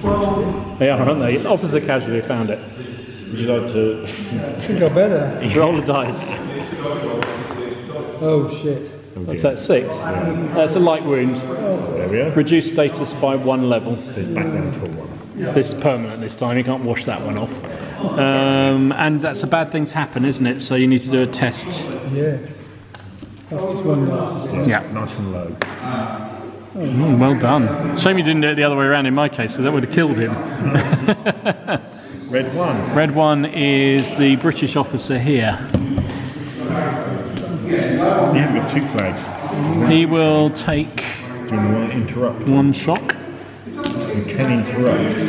They are, aren't they? Officer casualty found it. Would you like to? I think I better. Roll a dice. Oh shit. That's that 6. That's a light wound. There we are. Reduced status by 1 level. So it's back down to a 1. This is permanent this time. You can't wash that one off. And that's a bad thing to happen, isn't it? So you need to do a test. Yes. That's just one nice. Yeah. Nice and low. Well done. Shame you didn't do it the other way around in my case, because that would have killed him. Red 1. Red 1 is the British officer here. Yeah, we've got 2 flags. He will take Do you want to interrupt? 1 shock. You can interrupt.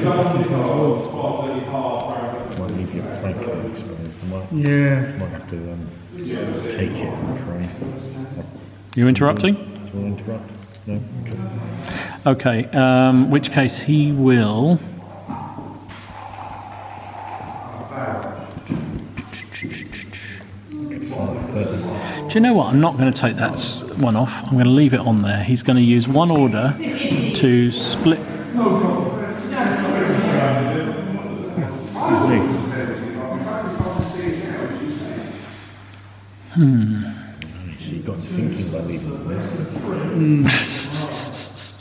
Might leave your flank exposed. Yeah. Might have to take it, I'm afraid. You interrupting? Do you want to interrupt? No? Okay, Okay. which case he will... Do you know what? I'm not going to take that one off. I'm going to leave it on there. He's going to use one order to split. So you got thinking about leaving this.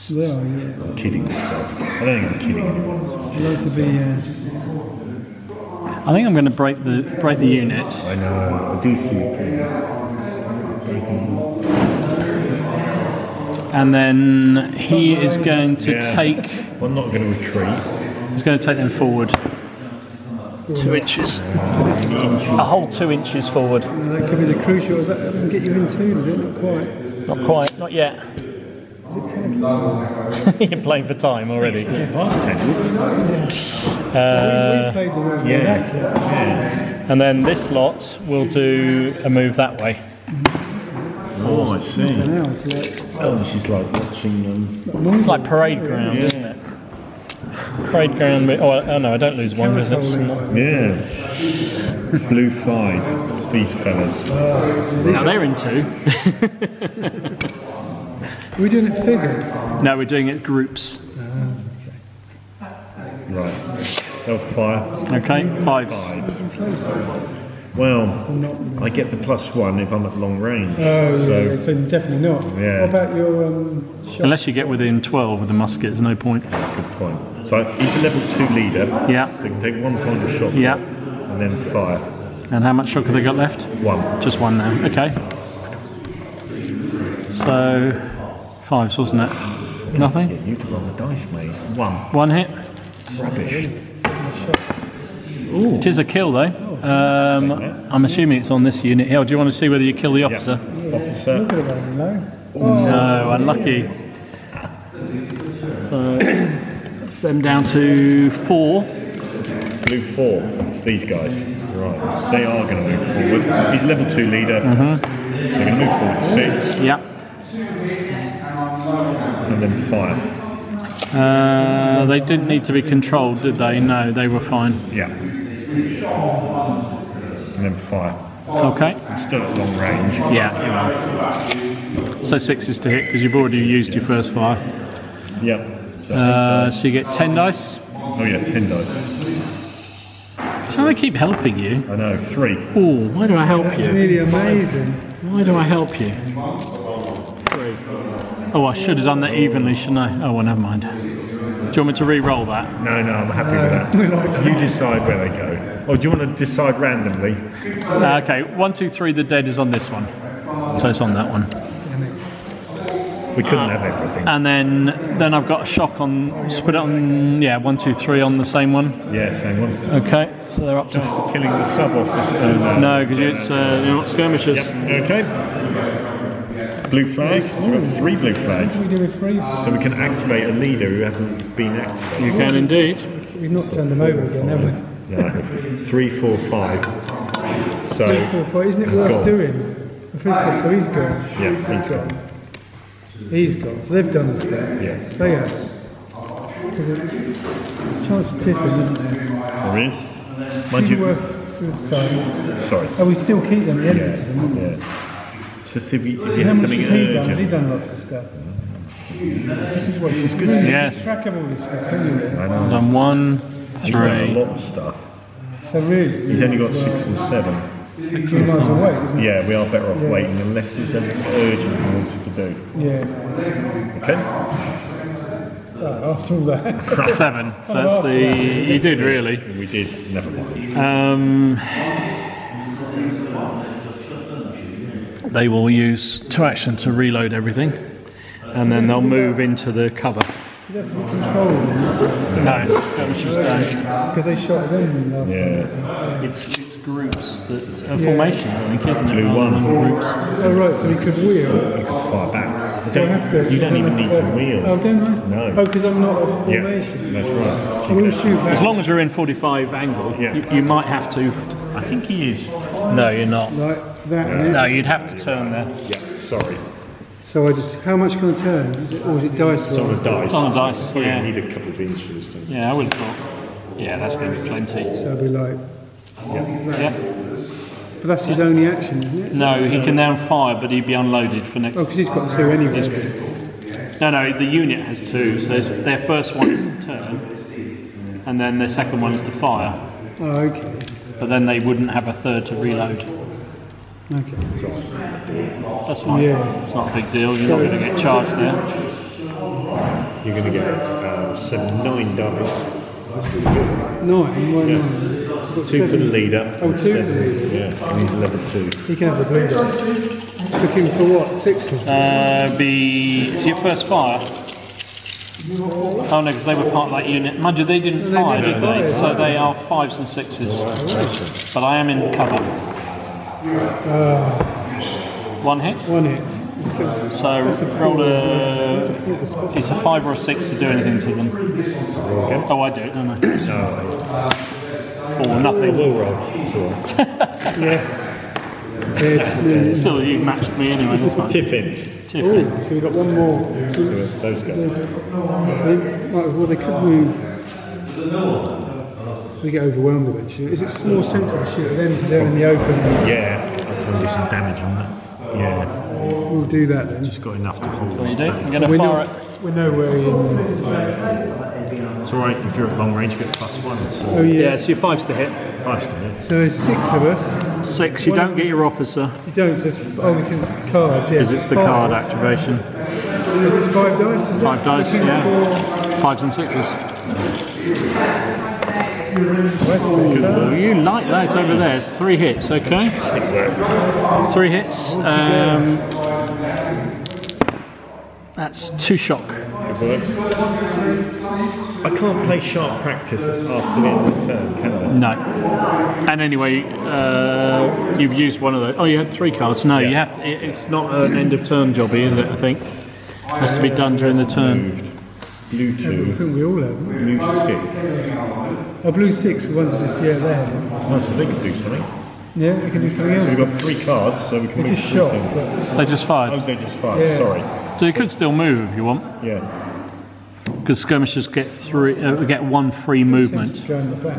Well, yeah. I'm kidding myself. I don't think I'm kidding anyone. I'd like to be. I think I'm going to break the unit. I know. I do think. And then he is going to take. I'm not going to retreat. He's going to take them forward 2 inches. A whole 2 inches forward. That could be the crucial. That doesn't get you in 2, does it? Not quite. Not quite. Not yet. Is it 10? You're playing for time already. Past 10. We played the one. Yeah. And then this lot will do a move that way. Oh, I see. Now it's like, Oh, this is like watching. It's like parade ground, isn't it? Parade ground. Oh no, I don't lose one because it's not. Yeah. Blue 5. It's these fellas. Now they're in 2. are we doing it figures? No, we're doing it groups. Right. They'll fire. Okay, 5. 5. Well, I get the +1 if I'm at long range. Oh, so definitely not. Yeah. What about your shot? Unless you get within 12 with the musket, there's no point. Good point. So he's a level 2 leader. Yeah. So he can take 1 point of shock. Yeah. And then fire. And how much shock have they got left? 1. Just 1 now. Okay. So 5s, wasn't it? Nothing. Yeah, you to roll the dice, mate. 1. 1 hit. Rubbish. It is a kill though. I'm assuming it's on this unit here. Do you want to see whether you kill the officer? Officer. Look at it, no? No, unlucky. So that's them down to 4. Blue 4. It's these guys. Right. They are going to move forward. He's a level 2 leader. So they're going to move forward 6. Yeah. And then fire. They didn't need to be controlled, did they? No, they were fine. Yeah. And then fire. Okay. Still at long range. Yeah, you are. So 6 is to hit because you've already used your first fire. Yep. So you get 10 dice. Oh yeah, 10 dice. So they keep helping you. I know, 3. Oh, why do I help That's you? really amazing. Why do I help you? 3. Oh, I should have done that evenly, shouldn't I? Oh, well, never mind. Do you want me to re-roll that? No, I'm happy with that. You decide where they go. Or do you want to decide randomly? Okay, 1, 2, 3, the dead is on this one. So it's on that one. We couldn't have everything. And then I've got a shock on, just put it on, 1, 2, 3 on the same one. Yeah, same one. Okay, so they're up to... Just killing the sub-officer. No, because it's you're not skirmishers. Yep, okay. Blue flag. So we've got 3 blue flags. What do we do with 3? So we can activate a leader who hasn't been activated. You can indeed. We've not turned them over again, have we? No. 3, 4, 5. So 3, 4, 5. Isn't it worth doing? 3, 4, so he's gone. yeah, he's gone. He's gone. So they've done the step. Yeah. They have. There's a chance of tipping, isn't there? There is. Mind Is it you. worth... Sorry. Oh, we still keep them at the end of them, wouldn't we? Yeah. It's just if you How have much something has he done? Has he urgent. done lots of stuff? This is good. Yes. Track of all this stuff, don't you? I know. Done 1, He's done a 3. lot of stuff. So really, He's only got 6 and 7. 2 miles away, isn't it? Yeah, we are better off waiting unless there's something urgent we wanted to do. Yeah. Okay? After all that. 7. So that's the... You did really. We did, never mind. They will use 2 action to reload everything, and then they'll move into the cover. You have to be controlling them No, it's skirmishers don't. because they shot them last time. Yeah. It's groups that formations, I think, isn't it? Blue rather 1. than groups. Oh right, so we could wheel. You can fire back. Do I have to? You don't even need to wheel. Oh, don't I? No. Oh, because I'm not a Yeah, formation. that's right. I will shoot back. As long as you're in 45 angle, Yeah. you might have to. I think he is. No, you're not. Like that and it. No, you'd have to turn there. Yeah, sorry. So I just, how much can I turn? Is it, or is it dice It's on roll? the dice. On the dice, Probably yeah. need a couple of inches. Don't you? Yeah, I would have thought. Yeah, that's going to be plenty. So I'll be like, Yeah. Yeah. But that's his only action, isn't it? No, he can now fire, but he'd be unloaded for next. Oh, because he's got 2 anyway. No, the unit has 2, so their first one is to turn, and then their second one is to fire. Oh, okay. But then they wouldn't have a third to reload. Okay. That's fine. Yeah. It's not a big deal. You're not going to get charged there. You're going to get 9 dice. That's really good. 9? Why Yeah. 9? 2 for the leader. Oh, 2 for the leader. Yeah, and he's level 2. He can have the blue dice. Looking for what? 6s? It's your first fire. Oh no, because they were part of that unit. Mind you, they didn't fire, did they? So they are 5s and 6s. But I am in cover. 1 hit. 1 hit. So roll a. It's a 5 or a 6 to do anything to them. Oh, I do it, don't I? No. 4, nothing. We'll roll. Yeah. Still, you matched me anyway. That's fine. Tiffin. Tiffin. So we've got 1 more. Those guys. Well, they could move. We get overwhelmed eventually. Is it more sensible to shoot at them because they're in the open? Yeah, I'll try and do some damage on that. Yeah. We'll do that then. Just got enough to hold. What do you do? I'm going to fire it. We're nowhere in. It's alright if you're at long range, you get +1. So Oh yeah. Yeah, so your 5's to hit. 5 to hit. So there's 6 of us. 6, you don't get your officer. You don't. So it's, because it's cards. Yeah. Because it's the card activation. So just 5 dice. Is 5 dice, looking yeah. for- 5s and 6s. Where's the Oh, you like that over there. It's 3 hits, okay? 3 hits. That's 2 shock. Good work. I can't play sharp practice after the end of the turn, can I? No. And anyway, you've used one of those. Oh, you had 3 cards. No, you have to. It's not an end of turn jobby, is it? I think it has to be done during the turn. Moved. Blue I 2. think we all have. Blue 6. Oh, blue 6. The ones are just there. Oh, so they could do something. Yeah, we can do something else. So we've got 3 cards, so we can They move just 3 shot. things. But They just Oh, fired. they just fired. Yeah. Sorry. So you could still move if you want, Yeah. because skirmishers get 1 free movement. go in the back.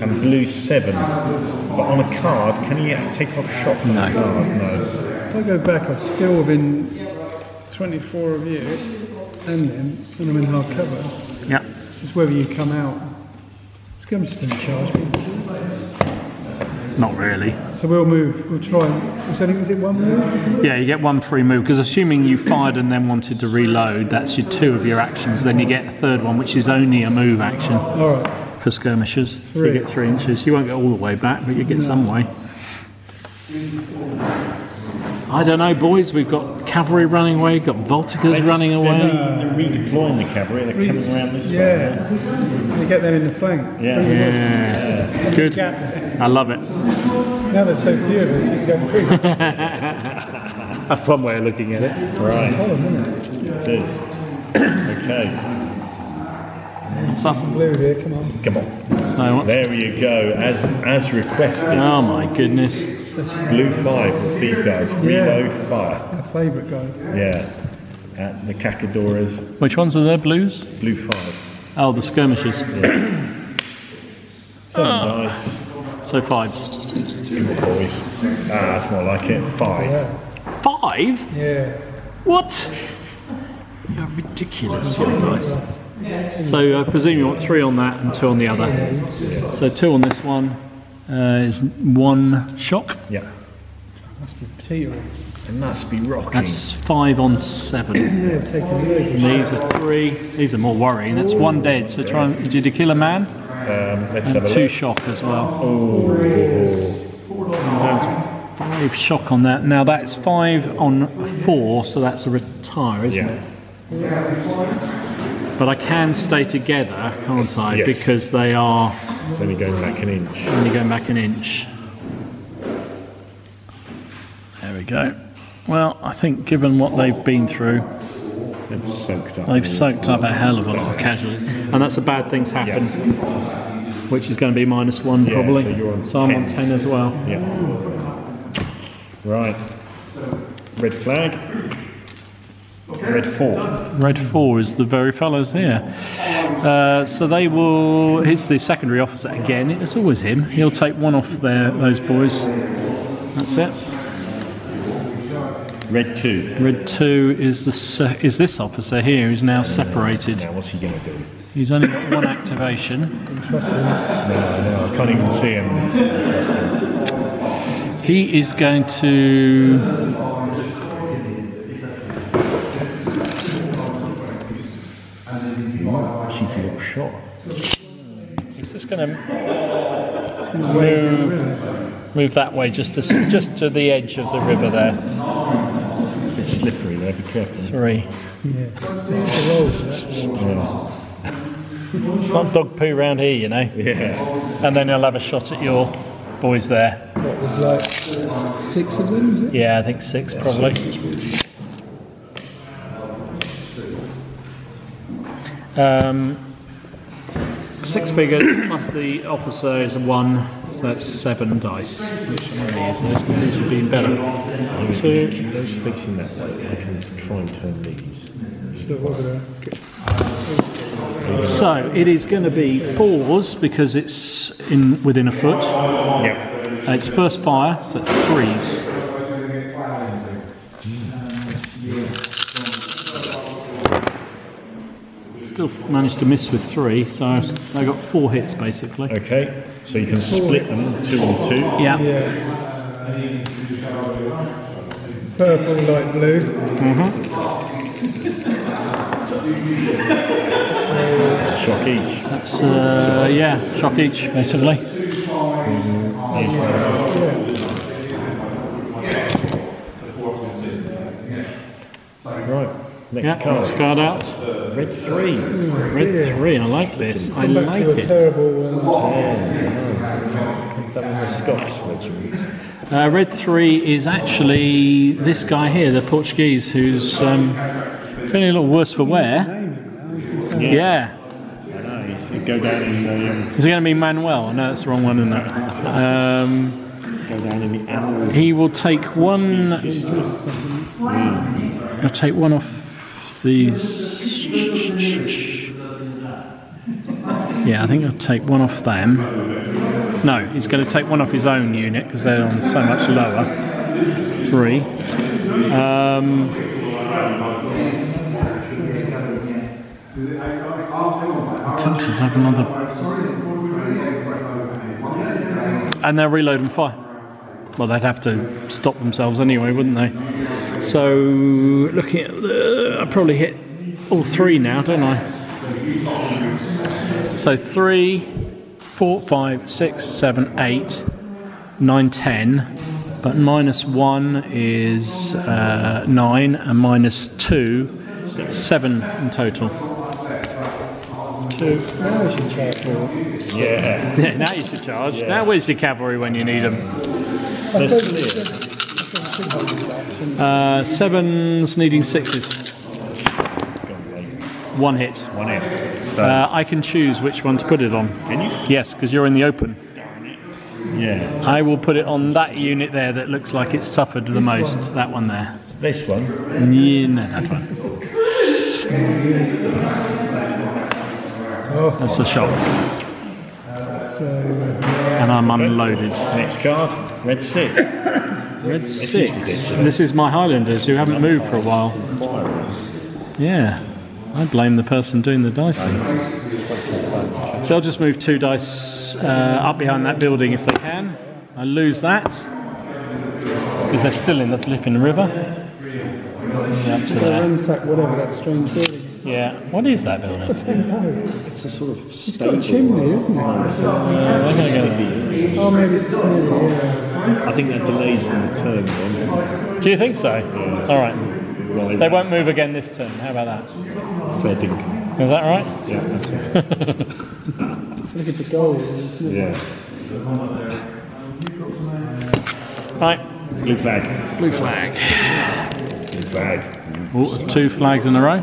And blue 7. But on a card, can he take off shot on a card? No. If I go back, I'm still within 24 of you, and then when I'm in hard cover, Yeah. it's just whether you come out. Skirmishers don't charge me. Not really. So we'll move. We'll try and. So I think is it 1 move? Yeah, you get 1 free move, because assuming you fired and then wanted to reload, that's your 2 of your actions. Then you get a 3rd one, which is only a move action All right. for skirmishers. So 3. you get 3 inches. You won't get all the way back, but you get some way. I don't know, boys. We've got cavalry running away. We've got Voltigeurs running away. They're redeploying the cavalry. They're coming around this way. Yeah. You get them in the flank. Yeah. Yeah. Good. I love it. Now there's so few of us, you can go through. That's one way of looking at it. Right. Oh, isn't It is. Okay. So, Blue here, come on. Come on. what's, There you go. As requested. oh my goodness. Blue 5. It's these guys. Reload, fire. Our favourite guy. Yeah. At the Cacadoras. Which ones are there? Blues? Blue 5. Oh, the skirmishers. 7 dice. So 5s. Good boys. That's more like it. 5. 5? Yeah. What? You're ridiculous, your dice. So I presume you want 3 on that and 2 on the other. So 2 on this one is 1 shock. Yeah. Must be teetering. It must be rocking. That's 5 on 7. Yeah, taking loads of And these are 3. These are more worrying. That's 1 dead. So try and, did you kill a man? Let's have a 2 look. shock as well. Oh. I'm down to 5 shock on that. Now that's 5 on 4, so that's a retire, isn't Yeah. it? But I can stay together, can't I? Yes. Because they are It's only going back an inch. only going back an inch. There we go. Well, I think given what they've been through, They've soaked up. they've soaked up a hell of a lot of casualties. And that's a bad things happen, which is going to be -1 Yeah, probably. so you're on I'm on 10. 10 as well. Yeah. Right. Red flag. Red 4. Red 4 is the very fellows here. So they will. It's the secondary officer again. It's always him. He'll take one off those boys. That's it. Red 2. Red 2 is this officer here who's now separated. Now what's he going to do? He's only got one activation. No, I can't even see him. He is going to. Cheeky little shot. He's just going to move that way, just to the edge of the river there. It's a bit slippery there. Be careful. 3. Yeah. It's not dog poo round here, you know. Yeah. And then he'll have a shot at your boys there. What, with like 6 of them, is it? Yeah, I think 6 probably. Six figures plus the officer is a 1, so that's 7 dice. Which I'm going to use those because these have been better. Keep those facing that way. I can try and turn these. So it is going to be 4s because it's within a foot. Yep. It's first fire, so it's 3s. Still managed to miss with 3, so I got 4 hits basically. Okay, so you can split them 2 and 2. Yeah. Purple, light blue. Shock each. That's yeah, shock each basically. Right, next card. Next card out. Red 3. Red 3, I like this. I like Your it. terrible That one was Scots regiment. Red 3 is actually this guy here, the Portuguese, who's feeling a little worse for wear. Yeah. I know, he'd go down in the... Is it going to be Manuel? No, that's the wrong one, isn't it? go down in the annals. He will take one... He'll take one off these... Yeah, I think he'll take one off them. No, he's going to take one off his own unit because they're on so much lower. 3. Attempt to have another. And they'll reload and fire. Well, they'd have to stop themselves anyway, wouldn't they? So, looking at I probably hit all 3 now, don't I? So 3, 4, 5, 6, 7, 8, 9, 10. But -1 is 9, and -2, 7 in total. 2. Now we should check for. Yeah. Now you should charge. Yeah. Now where's your cavalry when you need them? 7s needing 6s. 1 hit. 1 hit. So I can choose which one to put it on. can you? Yes, because you're in the open. Yeah. I will put it on that unit there that looks like it's suffered the most. That one there. This one? Yeah, no, that one. That's a shock. And I'm unloaded. Next card, Red 6. Red 6. This is my Highlanders who haven't moved for a while. Yeah. I blame the person doing the dicing. They'll just move 2 dice up behind that building if they can. I lose that because they're still in the flipping river. Up to there. Ransack whatever that strange building. Yeah. What is that building? I don't know. It's a sort of It's got a chimney, isn't it? Oh, maybe it's a chimney, yeah. I think that delays the turn one. Do you think so? Yeah. All right. Well, They won't move again this turn. How about that? fair dink. Is that right? Yeah, that's right. Look at the goal, isn't it? Yeah. Right. Blue flag. Blue flag. Blue flag. Oh, there's 2 flags in a row.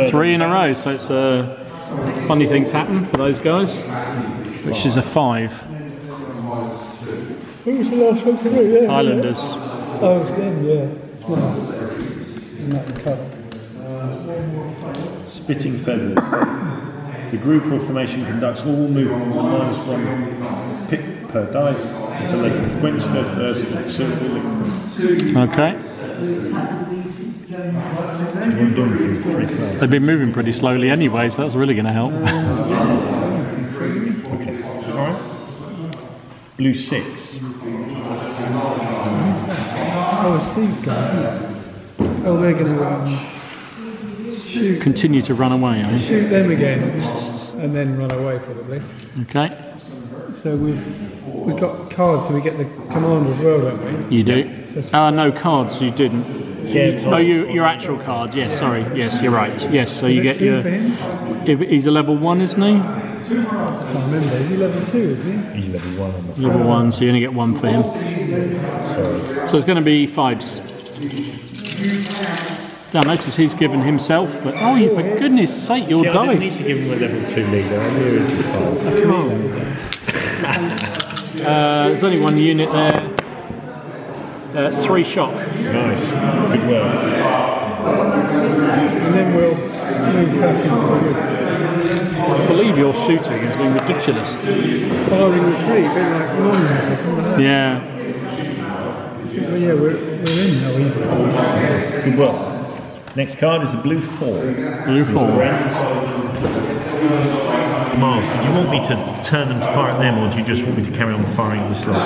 3 in a row, so it's funny things happen for those guys, which is a 5. Who was the last one to do? Yeah, Highlanders. Oh, it's them, yeah. It's not us. Isn't that the colour? Spitting feathers. The group or formation conducts all movement with a -1 pick per dice until they can quench their thirst with silver liquid. Okay. Do you want to do anything with 3 cards? They've been moving pretty slowly anyway, so that's really going to help. Okay. Alright. Blue 6. Oh, it's these guys, isn't it? Oh, they're going to shoot. Continue to run away, eh? Shoot them again, and then run away probably. Okay. So we've got cards, so we get the command as well, don't we? You do. No cards, you didn't. Yeah, Oh, your actual card. Yes, sorry. Yes, you're right. Yes, so you get 2 your. for him? He's a level 1, isn't he? I can't remember. Is he level 2? Isn't he? He's level 1 on the Level 1, so you only get 1 for him. Sorry. So it's going to be 5s. Now notice he's given himself, but oh, for goodness sake, your See, I didn't need dice. to give him a level 2 leader. I knew it was 5. That's me, then, is it? There's only 1 unit there. It's 3 shock. Nice. Good work. And then we'll move back into the woods. I believe your shooting has been ridiculous. Firing retreat, a bit like Mons or something like that. Yeah. Well, yeah, we're in now easily. Good work. Next card is a blue 4. Blue 4. Miles, did you want me to turn them to fire at them, or do you just want me to carry on firing at the slot?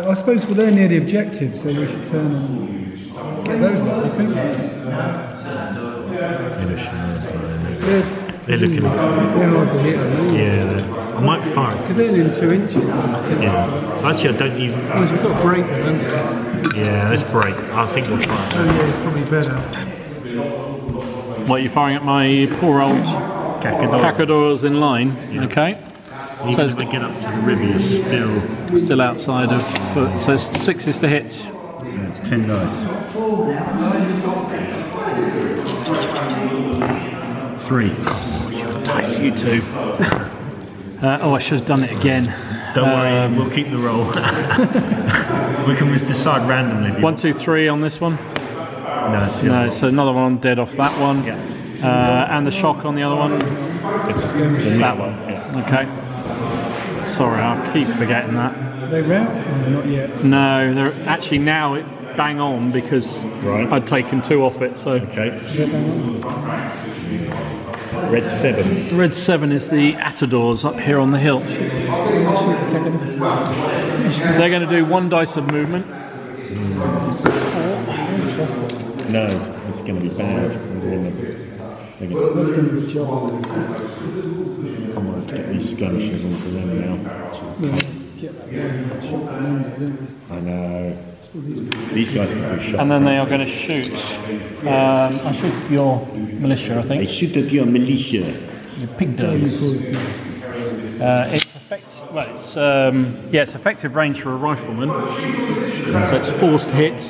I suppose they're near the objective, so we should turn and get those guys, I think. They're looking. They're hard to hit, aren't they? Yeah, I might fire it. Because they're in 2 inches. Yeah. Actually, I don't even. Because we've got to break them, haven't we? Yeah, let's break. I think we'll fire Oh, that. yeah, it's probably better. What, are you firing at my poor old Cacadors in line? Yeah. Okay. Even So if we get up to the river, you're still outside of foot. So it's 6s to hit. So it's 10 dice. 3. Dice, you two. I should have done it again. Don't worry, we'll keep the roll. We can just decide randomly. 1, 2, 3 on this one. No, it's the No, other. so another one dead off that one. Yeah. And the shock on the other one. It's That one. Yeah. Okay. Sorry, I keep forgetting that. They rout? No, not yet. No, they're actually now bang on because Right. I'd taken 2 off it. So Okay. Yeah, hang Red 7. red 7 is the Atadors up here on the hill. They're going to do 1 dice of movement. No, it's going to be bad. I'm going to have to get these skirmishes onto them now. I know. These guys can do shot. And then they are going to shoot. I shoot your militia, I They think. shoot at your militia. Your pig does. It's effective range for a rifleman. So it's 4s to hit.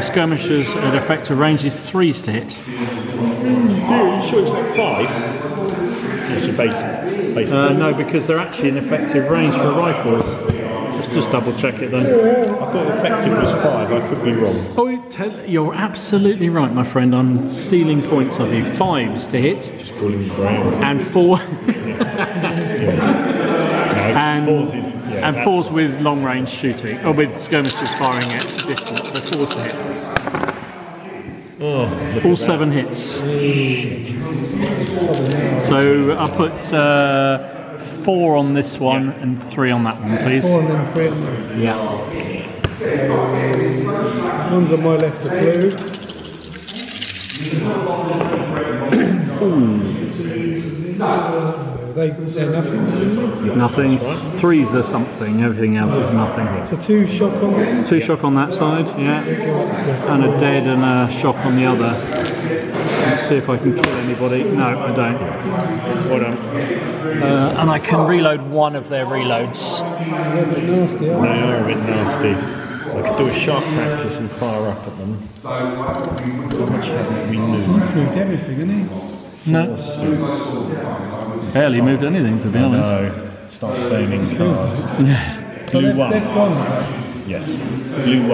Skirmishers at effective range is 3s to hit. Yeah, you sure it's not 5? It's your base. No, because they're actually in effective range for rifles. Let's just double check it then. I thought effective was 5. I could be wrong. Oh, you're absolutely right, my friend. I'm stealing points of you. 5s to hit. Just call him Brown. And 4. No, And, 4s is. Yeah, and that's 4s with long range shooting. Or with skirmishers firing at distance. So 4s to hit. Oh, look All at 7 hits. So I'll put 4 on this one and 3 on that one, please. 4 and then 3 on them. Yeah. One's on my left of blue. They're nothing. Nothing. 3s are something. Everything else is nothing. So 2 shock on them. 2 shock on that side, yeah. And a dead and a shock on the other. Let's see if I can kill anybody. No, I don't. Well done. And I can reload 1 of their reloads. They're a bit nasty, They aren't are a bit nasty. I could do a sharp practice and fire up at them. How much haven't we they? moved? He's moved everything, hasn't No, barely moved anything, to be honest. No, start burning cards. Yeah. So Blue 1. they've won. Yes. Blue 1.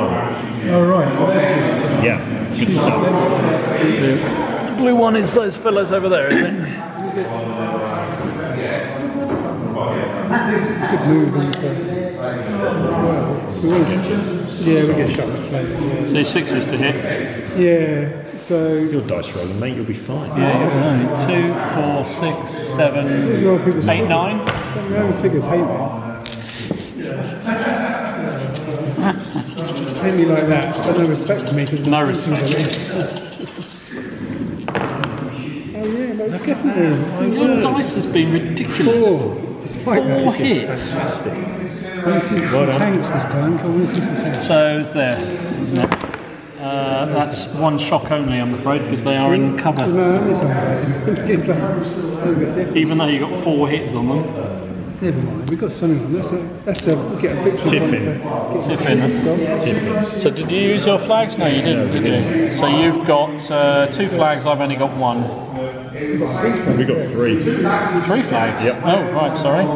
Oh, right. Well, they're just. Yeah, good stuff. blue one is those fellas over there, isn't it? Good move as well. Yeah, we get shot in the flank as well. So 6s to hit. Yeah, so... Your dice rolling, mate, you'll be fine. Yeah, 2, 4, 6, 7, 8, 9. Some of the figures hate me. Hate me like that, but no respect for me because no respect. Oh yeah, but it's definitely... Your dice has been ridiculous. 4, despite that. 4 hits. Fantastic. I want to see some tanks this time. I want to see some tanks. So it's there, isn't it? That's one shock only, I'm afraid, because they are in cover. Even though you got 4 hits on them. Never mind, we've got something on. That's a we get a victory. Tiffin. So did you use your flags? No, you didn't, did you? So you've got 2 flags, I've only got 1. We got 3. 3 flags? Yep. Oh, right, sorry.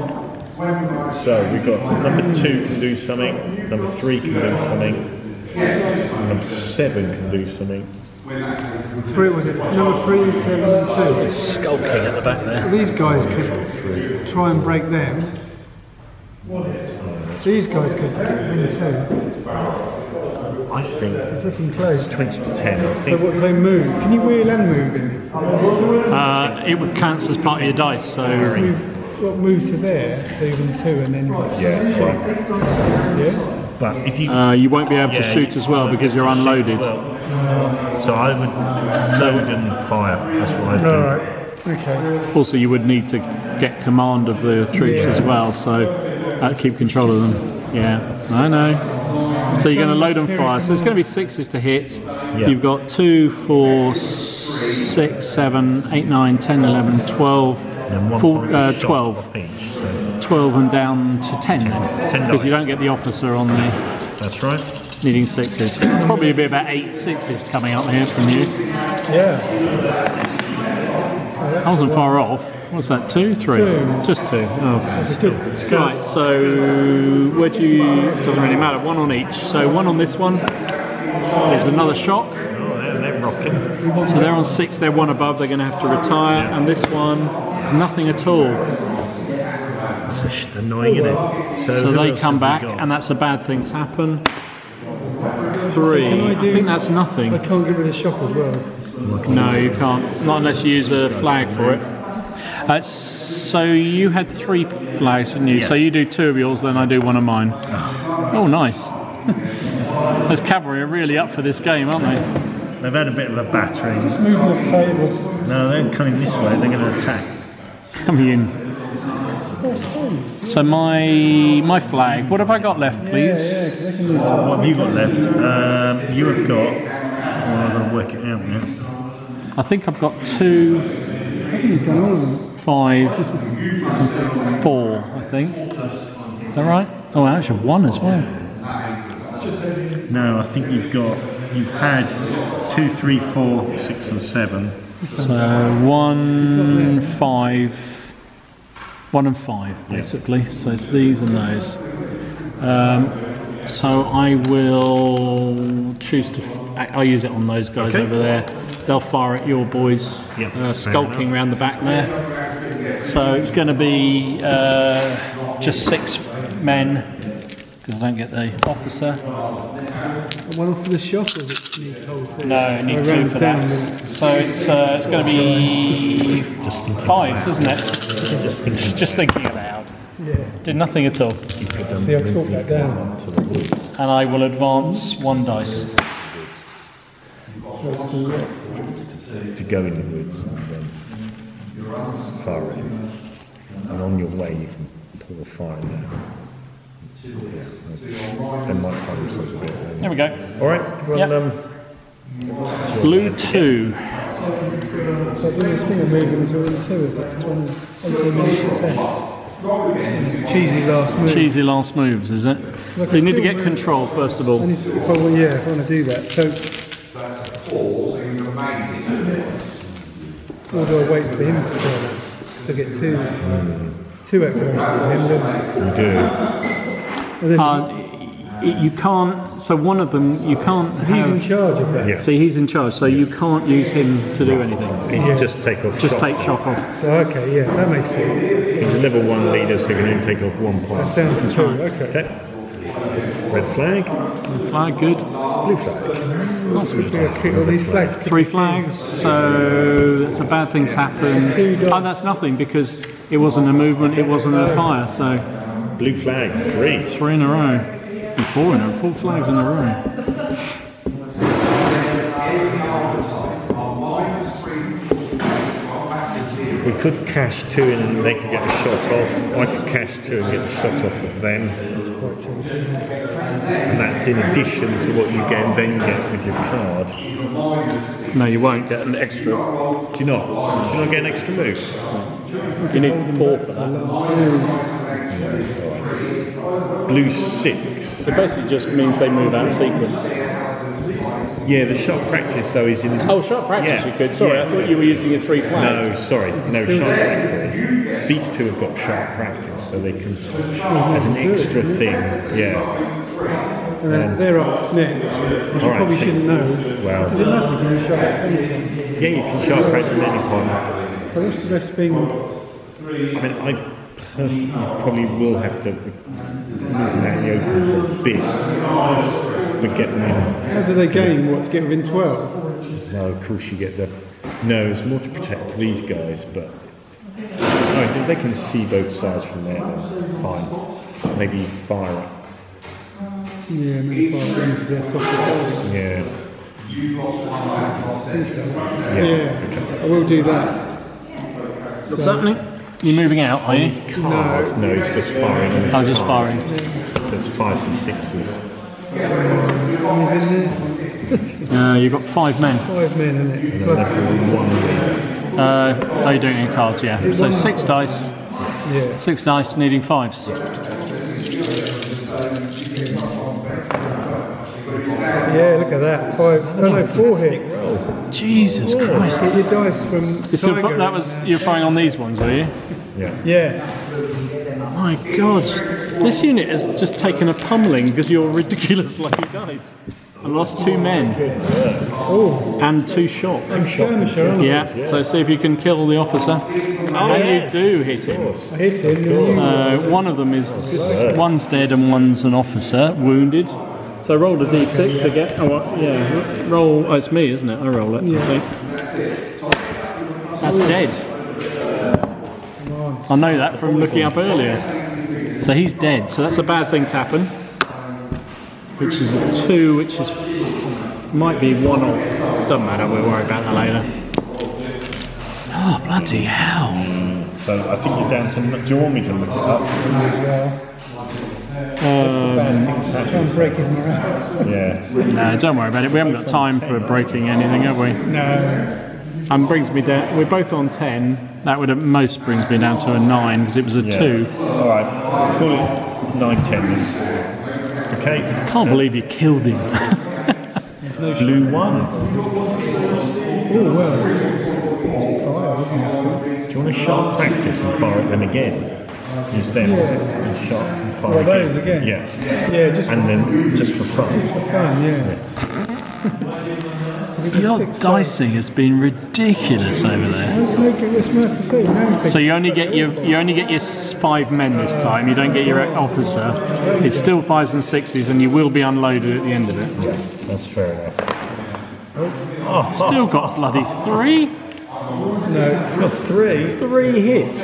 So we've got number 2 can do something, number 3 can do something, number 7 can do something. 3 was it? Number 3, 7 and 2. It's skulking at the back there. These guys could try and break them. These guys could win too. I think It's looking close. it's 20 to 10. I So think what do they move? Can you wheel and move in this? It would count as part of your dice, so... Move to there, so you win 2 and then... yeah. Yeah? But if you you won't be able to shoot as well because you're unloaded. so I would load and fire. That's what I'd do. Alright, okay. Also, you would need to get command of the troops as well, so keep control of them. Yeah, I know. So you're going to load and fire. So it's going to be 6s to hit. Yeah. You've got 2, 4, 6, 7, 8, 9, 10, 11, 12, And 12. Off each, so 12 and down to 10 then. 10 Because you dice. don't get the officer on the that's right. needing 6s. Probably be about 8 6s coming up here from you. Yeah. I wasn't far off. What's that, 2, 3? 2. Just 2. Oh. That's good. Right, so where do you... doesn't really matter, 1 on each. So 1 on this one. There's another shock. Oh, they're rocking. So they're on 6, they're 1 above, they're going to have to retire. And this one, nothing at all. It's annoying, isn't it? So they come back, and that's a bad thing's happen. 3. I think that's nothing. I can't get rid of shock as well. No, you can't. Not unless you use a flag for it. So you had 3 flags, didn't you? Yes. So you do 2 of yours, then I do 1 of mine. Oh, nice. Those cavalry are really up for this game, aren't they? They've had a bit of a battering. Just moving off the table. No, they're coming this way. They're going to attack. Coming in. So my flag. What have I got left, please? What have you got left? You have got... Oh, I've got to work it out now. I think I've got 2, 5, and 4. I think. Is that right? Oh, actually 1 as well. No, I think you've had 2, 3, 4, 6 and 7. So 1, 5. 1 and 5, basically. So it's these and those. So I will choose to... I'll use it on those guys over there. They'll fire at your boys, skulking around the back there. So it's going to be just 6 men, because I don't get the officer. One off for the shock, or does it need hold 2? No, I need 2 for that. So it's going to be 5s, isn't it? Just thinking aloud. Yeah. Did nothing at all. See, I talked that down. And I will advance 1 dice. Let's do it. To go in the woods and then fire in. And on your way you can pull the fire in there. Yeah, they might find themselves a bit. There we go. Alright, well, Blue 2. So I think this thing will move into 2 as it's 18 minutes to 10. Cheesy last move. Cheesy last moves, is it? So you need to get control first of all. If I want to do that. So, or do I wait for him to turn up? So I get 2 activations of him, don't I? you do. And then you can't. So one of them, you can't. He's in charge of that. Yeah. See, he's in charge, so you can't use him to do anything. You just take off. Just shock. take shock off. So okay, yeah, that makes sense. He's a level 1 leader, so you can only take off 1 point. That's down to 2. Okay. Okay. Red flag. Flag, good. Blue flag. Kick all these flags. 3 flags, so that's a bad thing's happened. Oh, that's nothing because it wasn't a movement, it wasn't a fire. So Blue flag. 3. 3 in a row. 4 in a row. 4 flags in a row. We could cash 2 in and they could get a shot off. I could cash 2 and get the shot off of them. That's quite tempting. And that's in addition to what you then get with your card. No, you won't get an extra. Do you not? Do you not get an extra move? You need 4 for that. Blue 6. It basically just means they move out of sequence. Yeah, the shot practice though is in. Oh, shot practice you could. Sorry, I thought you were using your 3 No, flags. sorry, no shot practice. These 2 have got shot practice, so they can, as an extra thing, yeah. And then they're up next, which you Alright, probably so- shouldn't know. Well, Does it matter? Can you shot at any point? yeah, you can shot practice at any point. So what's the best thing? I mean, I personally probably will have to lose that in the open for a bit, but get them in. How do they gain? What, to get within 12? No, of course you get the. No, it's more to protect these guys, but no, if they can see both sides from there, then fine. Maybe fire up. Yeah, maybe 5 because they're softer target. Yeah. I think so. Yeah. Yeah, I will do that. What's happening? You're moving out, are you? Card. No, he's just firing on his I'm just card. firing. So it's 5s and 6s. He's in there. You've got 5 men. 5 men, isn't it? And Plus, level 1 leader. Are you doing it in cards? Yeah. So 6 dice. yeah. 6 dice needing 5s. Yeah, look at that. 5. Oh no, 4 hits. Jesus Christ. So your dice from Tiger. That was you're firing on these ones, were you? Yeah. Yeah. My God, this unit has just taken a pummeling because you're ridiculous lucky guys. I lost 2 men Oh, and 2 shots. skirmisher, aren't I? Yeah. So see if you can kill the officer, and you do hit him. I hit him. One of them is one's dead and one's an officer wounded. So roll a d6 again. Oh yeah, roll. Oh, it's me, isn't it? I roll it. Yeah. I think. That's dead. I know that from looking up earlier. So he's dead. So that's a bad thing to happen. Which is a 2, which is might be 1 off. Doesn't matter. We'll worry about that later. Oh bloody hell! So I think you're down to. Do you want me to look it up? Try and break his morale. Yeah. No, don't worry about it. We haven't got time for breaking anything, have we? No. And brings me down. We're both on 10. That would at most brings me down to a 9 because it was a 2. Alright. Call it 9, 10 then. Okay. Can't believe you killed him. Blue 1. Oh well. Fire, isn't it? Do you want to shot practice and fire at them again? Use them and shot and fire Well, again. those again? Yeah. Yeah, just And then just for fun. just for fun, yeah. Your dicing has been ridiculous over there. That's no good. It's nice to see. So you only get your 5 men this time. You don't get your officer. It's still 5s and 6s, and you will be unloaded at the end of it. That's fair enough. Still got bloody 3. No, it's got 3. 3 hits.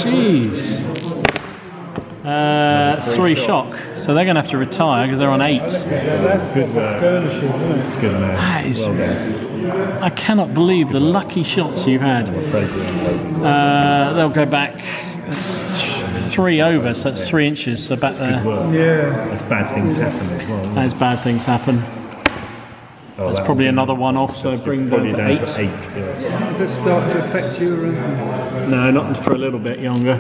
Jeez. 3 shock. So they're going to have to retire because they're on 8. That's good work. Skirmishes, isn't it? Good man. That is, Well done. I cannot believe the lucky shots you've had. Afraid we're unloaded. They'll go back. It's 3 over, so that's 3 inches. So back there. Well, Yeah. as bad things happen as well. As bad things happen. Oh, That's that probably would be- another 1 off, so bring them Probably to down 8. to 8. Yeah. Does it start to affect you? No, not for a little bit younger.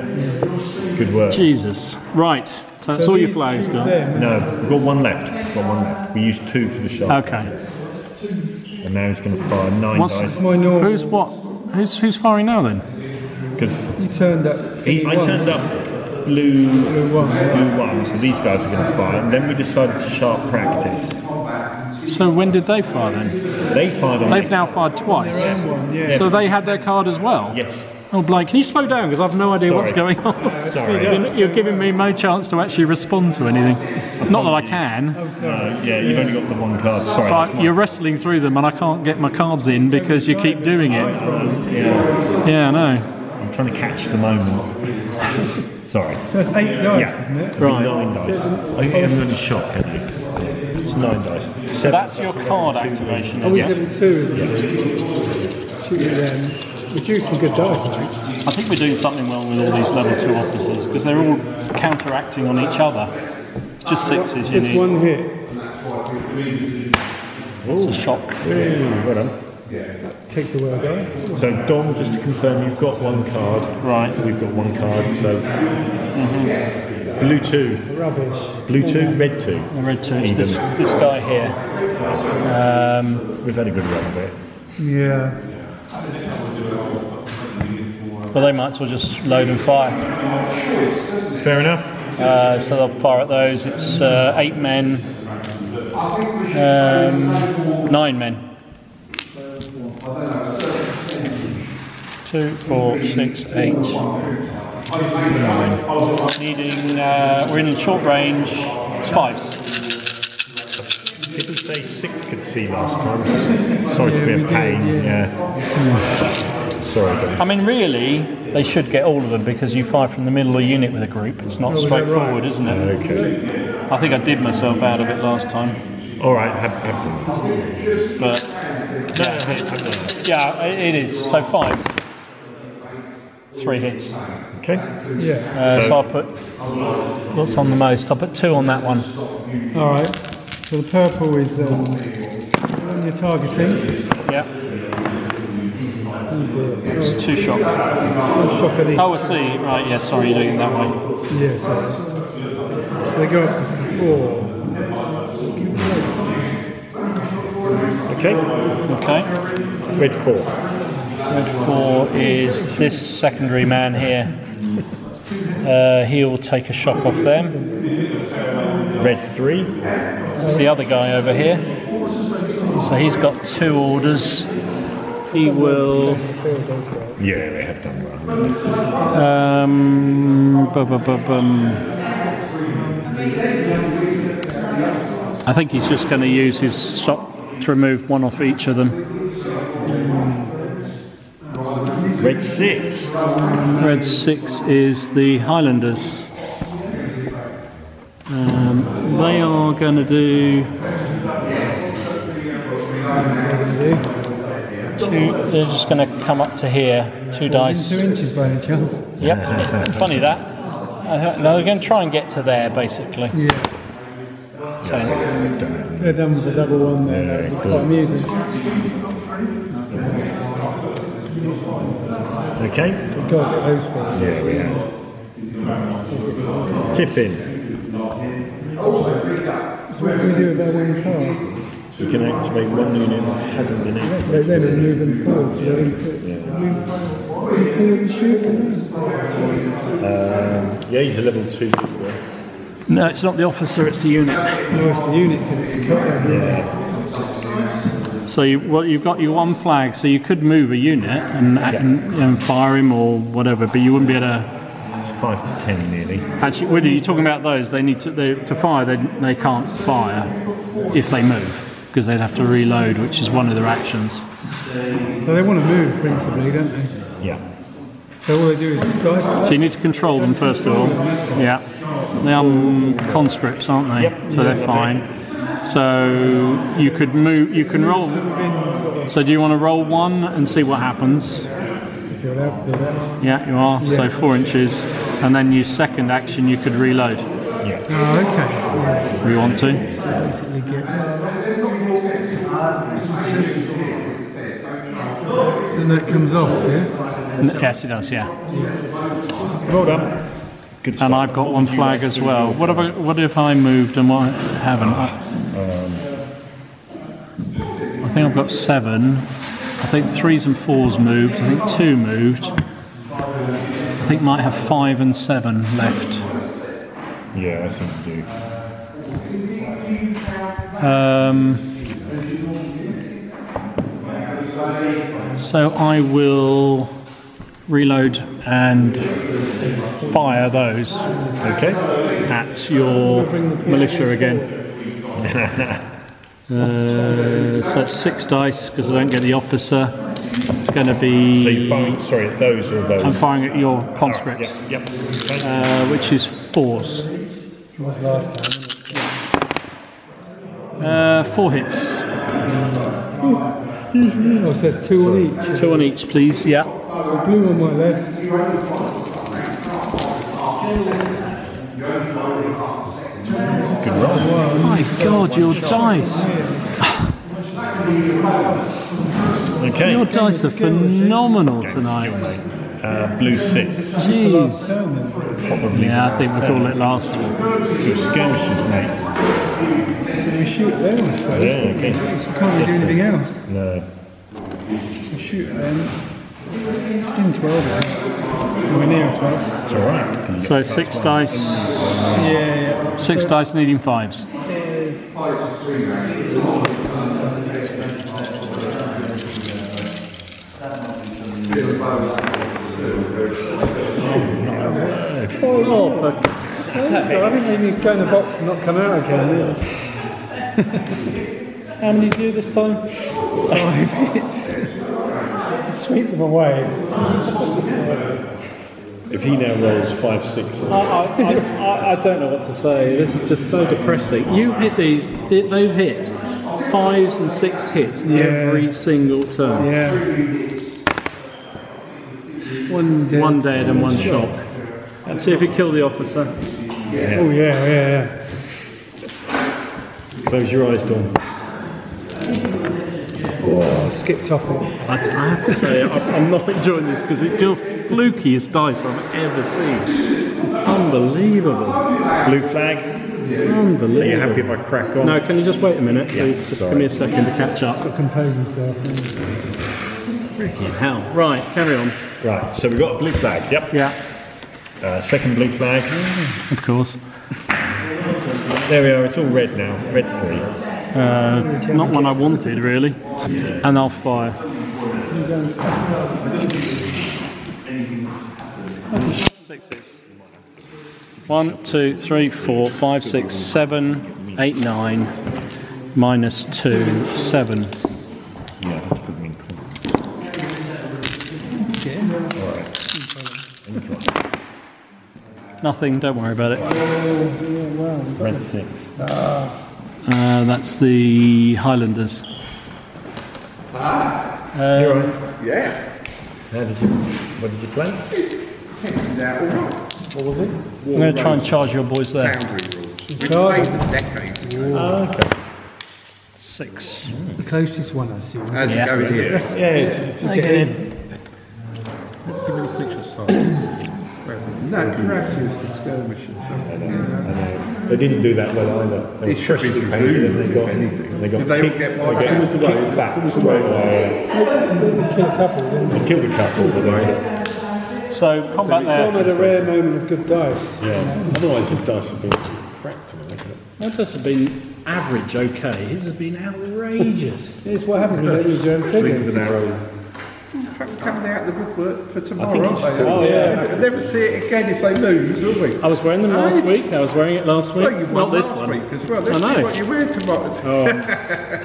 Good work. Jesus. Right, so that's all your flags gone. No, we've got 1 left. We used 2 for the shot. Okay. And now he's going to fire 9 What's- dice. My normal. Who's what? Who's firing now then? Because You turned up. I turned up blue one. blue one, so these guys are going to fire. And then we decided to sharp practice. So when did they fire then? They fired on They've now fired twice. Yeah. So they had their card as well? Yes. Oh, Blake, can you slow down? Because I've no idea what's Sorry. going on. Sorry. You're giving me no chance to actually respond to anything. Not that I can. Yeah, you've only got the one card. Sorry. that's But you're wrestling through them and I can't get my cards in because you keep doing it. Yeah, Yeah, I know. I'm trying to catch the moment. Sorry. So it's 8 dice, Yeah. isn't it? Right. 9 dice. I haven't had a shot, have you? It's 9 dice. So that's your card activation. Oh, then? he's level 2, isn't it? Shooting them. We drew some good dice, I think. I think we're doing something well with all these level 2 officers because they're all counteracting on each other. It's just 6s you Just need. one hit. It's a shock. Well done. Takes away a dice. So Dom, just to confirm, you've got one card. Right. We've got one card, so blue 2. Rubbish. Blue 2, red 2. The red 2 is Even. this guy here. We've had a good run of it. Yeah. But they might as well just load and fire. Fair enough. So they'll fire at those. It's 8 men, 9 men. 2, 4, 6, 8, 9. Needing, we're in short range. It's 5s. Didn't say 6 could see last time. Sorry to be a pain. Yeah. Sorry, Dom. I mean, really, they should get all of them because you fire from the middle of the unit with a group. It's not is that straightforward, right? isn't it? Okay. I think I did myself out of it last time. All right, have them. But yeah, it is. So 5. 3 hits. Okay. Yeah. So I'll put, what's on the most? I'll put 2 on that one. Alright. So the purple is the one you're targeting. Yeah, Oh dear. it's 2 shock. One shock at each. Oh, I see. Right, yeah, sorry, you're doing it that way. Yeah, so they go up to 4. Okay. Okay. Red 4. Red 4 is this secondary man here. He'll take a shock off them. Red 3. That's the other guy over here. So he's got 2 orders. He will. Yeah, they have done well. I think he's just going to use his shock to remove 1 off each of them. Red 6. Red 6 is the Highlanders. They are going to do 2. They're just going to come up to here. 2 dice. 2 inches by any chance? Yep. Funny that. They're going to try and get to there, basically. Yeah. So, They're done with the double one there. That would be quite amusing. Okay. So we've got to get those for Yeah, we have. Tiffin. So what can we do with our one card? We can activate 1 unit that hasn't been activated. Activate them and move them forward. So they're into move forward and shoot. Yeah, he's a level 2. no, it's not the officer, it's the unit. No, it's the unit because it's a card. Yeah. So you've got your 1 flag, so you could move a unit and fire him or whatever, but you wouldn't be able to. It's 5 to 10 nearly. Actually, when you're talking about those, they need to fire. They can't fire if they move because they'd have to reload, which is one of their actions. So they want to move principally, don't they? Yeah. So all they do is just dice. So you need to control them first of all. Yeah, they are conscripts, aren't they? Yep. So they're fine. So you could move. You can roll. So do you want to roll 1 and see what happens? If you're allowed to do that. Yeah, you are. So 4 inches, and then your second action you could reload. Yeah. Oh, okay. Yeah. If you want to. So basically get. And that comes off, yeah? Yes, it does. Yeah. Well done. Good And stuff. I've got 1 flag as well. What if I moved and what haven't? I think I've got 7. I think 3s and 4s moved. I think 2 moved. I think might have 5 and 7 left. Yeah, I think we do. So I will reload and fire those at your militia again. So it's 6 dice because I don't get the officer. It's going to be. So you're firing, sorry, at those or those? I'm firing at your conscripts. Yep. Okay. Which is 4s. What was last time? 4 hits. Oh, so it's 2 on each. 2 on each, please. Yeah. So blue on my left. Good roll. My God, your dice. Okay. Your dice are phenomenal tonight. Blue 6. Jeez. Probably. Yeah, I think we'll call it last. Your skirmishes, mate. So we shoot at them, I suppose. Yeah, okay. So we can't really do anything else. No. So shoot at them. It's been 12, isn't it? It's nowhere near a 12. It's alright. So 6 dice. Yeah. 6 dice needing 5s. Oh, for I think they need to go in the box and not come out again. How many do you this time? 5 hits. Sweep them away. If he now rolls 5, 6. I don't know what to say. This is just so depressing. You hit these, they've hit 5s and 6 hits every single turn. Yeah. One dead and 1 shock. Let's see if it killed the officer. Yeah. Oh yeah. Close your eyes, Dom. Oh, skipped off it. I have to say, I'm not enjoying this because it's your flukiest dice I've ever seen. Unbelievable. Blue flag. Unbelievable. Are you happy if I crack on? No, can you just wait a minute, please? Just give me a second to catch up. Compose himself. Freaking hell. Right, carry on. Right, so we've got a blue flag, yep. Yeah, Second blue flag. of course. There we are, it's all red now. Red 3. Not one I wanted, really. And I'll fire. 6s. 1, 2, 3, 4, 5, 6, 7, 8, 9. Minus 2, 7. Yeah, that's put them in Nothing, don't worry about it. Red 6. That's the Highlanders. You're right. Yeah. What did you play? What was it? I'm going to try and charge your boys there. Boundary rules. We played them decades ago. Okay. 6. The closest one I see. As it goes here. Yeah, it's Okay. What's the real picture style? No, gracias for skirmishes. I know. They didn't do that well either. They It were should be freshly painted and if anything. they got Did they all kicked. get They wiped got out? kicked back straight away. They killed a couple, didn't They killed a couple, but they So, combat they? Tom had there. a rare moment of good dice. yeah. Otherwise, this dice would be cracked. My dice have been average, okay. His has been outrageous. Here's what happens when you don't use your own figures. and arrows. Fucking coming out the woodwork for tomorrow, think aren't it's- they? oh, yeah. I'll never see it again if they lose, will we? I was wearing them last week. I was wearing it last week. Well, you Not won this last one. week as well. I Let's know. see what you wear tomorrow.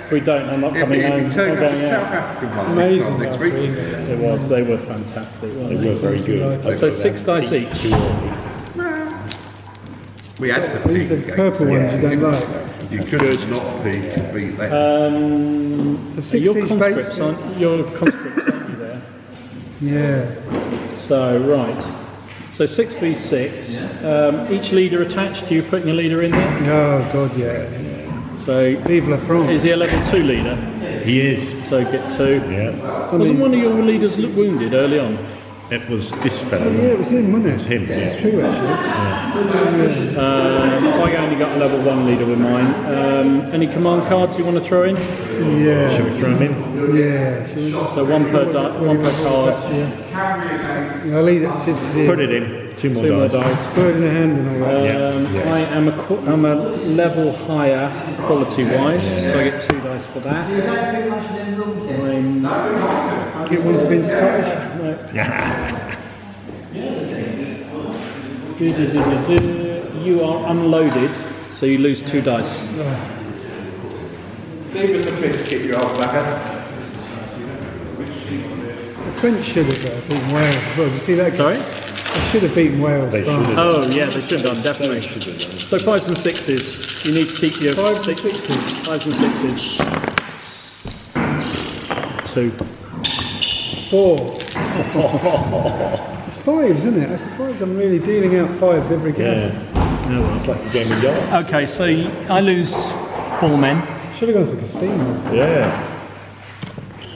If we don't, I'm not If coming home. you I'm turn up going the South out. African one Amazing next last week. week. It was. They were fantastic. They Weren't were very good. So 6 dice each. We had to These beat are purple ones you don't like. You could not beat that. So 6 Your each conscripts base. aren't you there? Yeah. So right. So 6v6. Each leader attached. You putting a leader in there. Oh god, yeah. So Vive la France. is he a level 2 leader? He is. So get 2. Yeah. Wasn't one of your leaders wounded early on? It was this fellow. Yeah, it was him, wasn't it? It was him. It's true, actually. So I only got a level 1 leader with mine. Any command cards you want to throw in? Yeah. Should we throw him in? Yeah. So one per card. Yeah. I'll leave it to Put it in. Two more dice. Put it in a hand and all that. Yes. I am I'm a level higher quality-wise, so I get 2 dice for that. Get one for being Scottish. You are unloaded, so you lose 2 dice. Give us a biscuit, you old bugger. The French should have beaten Wales as well. Did you see that? Sorry? They should have beaten Wales. They should have. Oh yeah, they should have done, definitely. So 5s and 6s. You need to keep your 5s and 6s. 5s and 6s. 2. 4. It's 5s, isn't it? That's the 5s. I'm really dealing out 5s every game. Yeah. It's like a game of yards. Okay, so I lose 4 men. Should have gone to the casino. Yeah.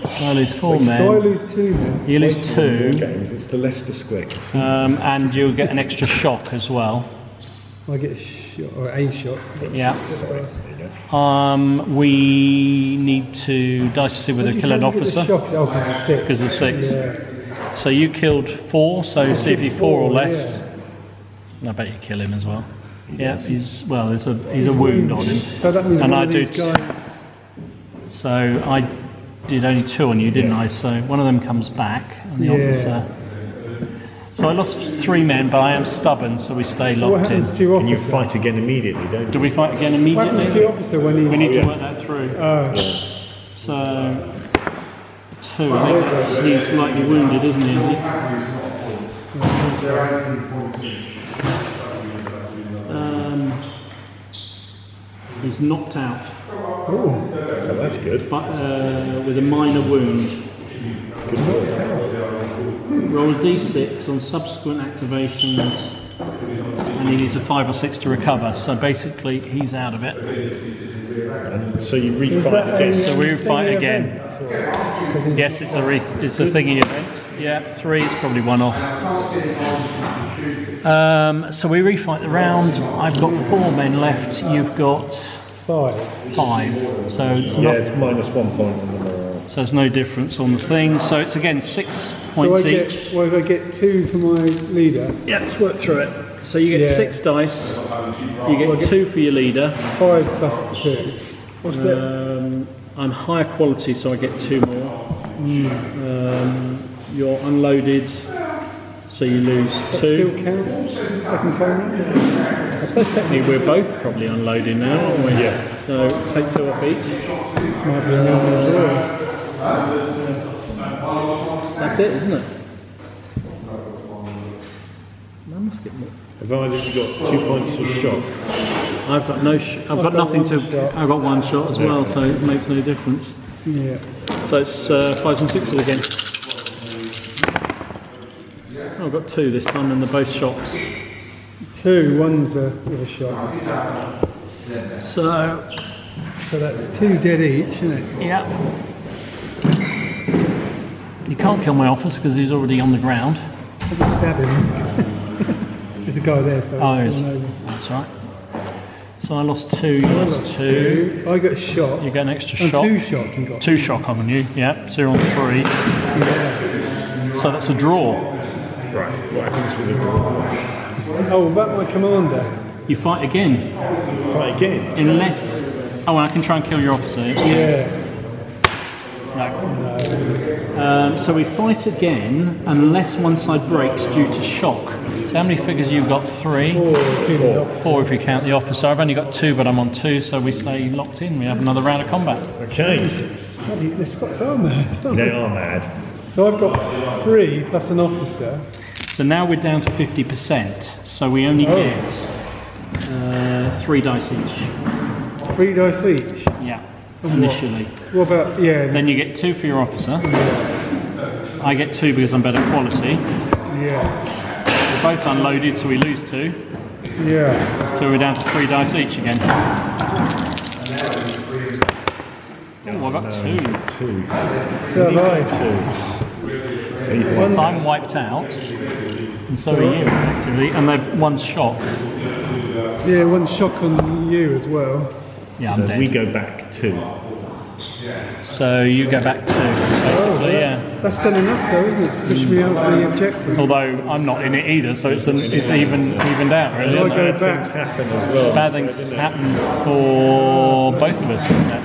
So I lose 4 men. So I lose 2 men. You lose 2. Games. It's the Leicester Square Casino. And you'll get an extra shock as well. I get a shot, or a shot. Yeah. We need to dice to see whether to kill an officer. Oh, because it's 6. Because of 6. Yeah. So you killed 4, so see if you're 4 or less. I bet you kill him as well. Yeah, he's a wound on him. So that means and one I of these do guys. So I did only 2 on you, didn't I? So one of them comes back, and the officer. So I lost 3 men, but I am stubborn, so we stay So what locked in. happens to your And you officer? fight again immediately, don't you? Do we fight again What immediately? happens to your officer when he's... We need to work that through. So 2. I think he's slightly wounded, isn't he? He's knocked out. Oh, that's good. But, with a minor wound. Good work. Roll a d6 on subsequent activations, and he needs a 5 or 6 to recover. So basically, he's out of it. And so you refight again. So we fight again. Yes, it's a thingy event. Yeah, 3 is probably one off. So we refight the round. I've got 4 men left. You've got 5. 5. So it's it's -1 point on the morale. So there's no difference on the thing. So it's again 6 So points I each. I get 2 for my leader. Yeah, let's work through it. So you get 6 dice. You get 2 for your leader. 5 plus 2. What's that? I'm higher quality, so I get 2 more. You're unloaded, so you lose 2. Still count? Second time round? I suppose technically we're both probably unloading now, aren't we? Yeah. So take 2 off each. This might be a normal draw. That's it, isn't it? I must get more. Have either of you got 2 points of shock? I've got no. I've got nothing to. I've got 1 shot as well, so it makes no difference. Yeah. So it's 5s and 6s again. Oh, I've got 2 this time, and they're both shots. 2, 1's with a shot. So that's 2 dead each, isn't it? yeah. You can't kill my officer because he's already on the ground. I can stab him. There's a guy there, so Oh, there it's is. gone over. That's right. So I lost 2. You lost 2. I got a shot. You get an extra And shot. 2 shock you got. 2 shock on you. Yeah. So you're on 3. Yeah. So that's a draw. Right. What happens with a draw? Oh, about my commander. You fight again, Fight again. unless. Oh, and I can try and kill your officer. It's true. Yeah. No. So we fight again unless one side breaks due to shock. So how many figures you've got? 3? 4 if you count the officer. I've only got 2, but I'm on 2, so we stay locked in. We have another round of combat. Okay. Bloody, the Scots are mad. They are mad. So I've got 3 plus an officer. So now we're down to 50%. So we only get 3 dice each. 3 dice each. Yeah, initially. What about, Then you get 2 for your officer. I get 2 because I'm better quality. yeah, We're both unloaded, so we lose 2. yeah. So we're down to 3 dice each again. Oh, I got 2. 2. So have I. So he's wiped So out. I'm wiped out, and so are you, effectively, and they're one's shock. Yeah, one shock on you as well. Yeah, I'm So dead. we go back 2. So you go back 2, basically, yeah. That's done enough though, isn't it, to push me out the objective? Although I'm not in it either, so it's evened out, really. So I go Bad back. things happen as well. Bad things happen for both of us, isn't it?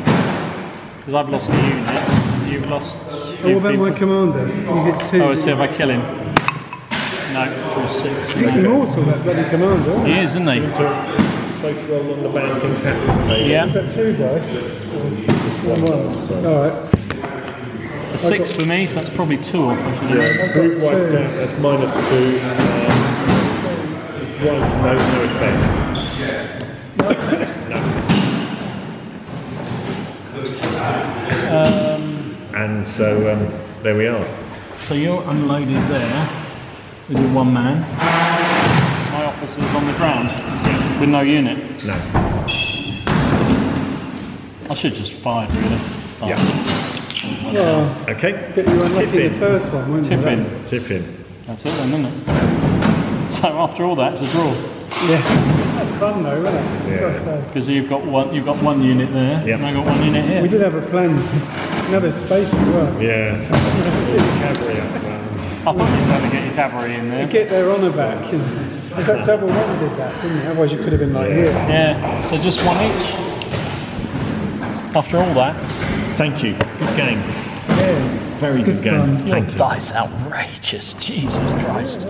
Because I've lost a unit, you've lost... Oh, what about my commander? You get 2. Oh, see if I kill him. No, for 6. He's immortal, that bloody commander. He is, isn't he? Both roll on the bad things happen table. Yeah. Is that 2 dice? Just one. Alright. A 6 for me, so that's probably 2 off. I should Yeah, group wiped out, that's -2. One, no effect. And so there we are. So you're unloaded there with your one man. My officer's on the ground with no unit. No. I should just fired, really. Oh. Yeah. Well, Okay. but you were unlucky Tip the first one, weren't you? Tiffin. Tiffin. That's it then, isn't it? So after all that, it's a draw. Yeah. That's fun though, wasn't it? Yeah. Gotta say. Because you've got one unit there, Yeah. and I got 1 unit here. We did have a plan. Now there's space as well. Yeah. Cavalry up. I thought you'd have to get your cavalry in there. Get their honour back. You know. Is that double one did that, didn't it? Otherwise you could have been like here. Yeah, so just 1 each. After all that, Thank you. Good game. Yeah. Very good game. fun. your Thank you. dice outrageous. Jesus Christ.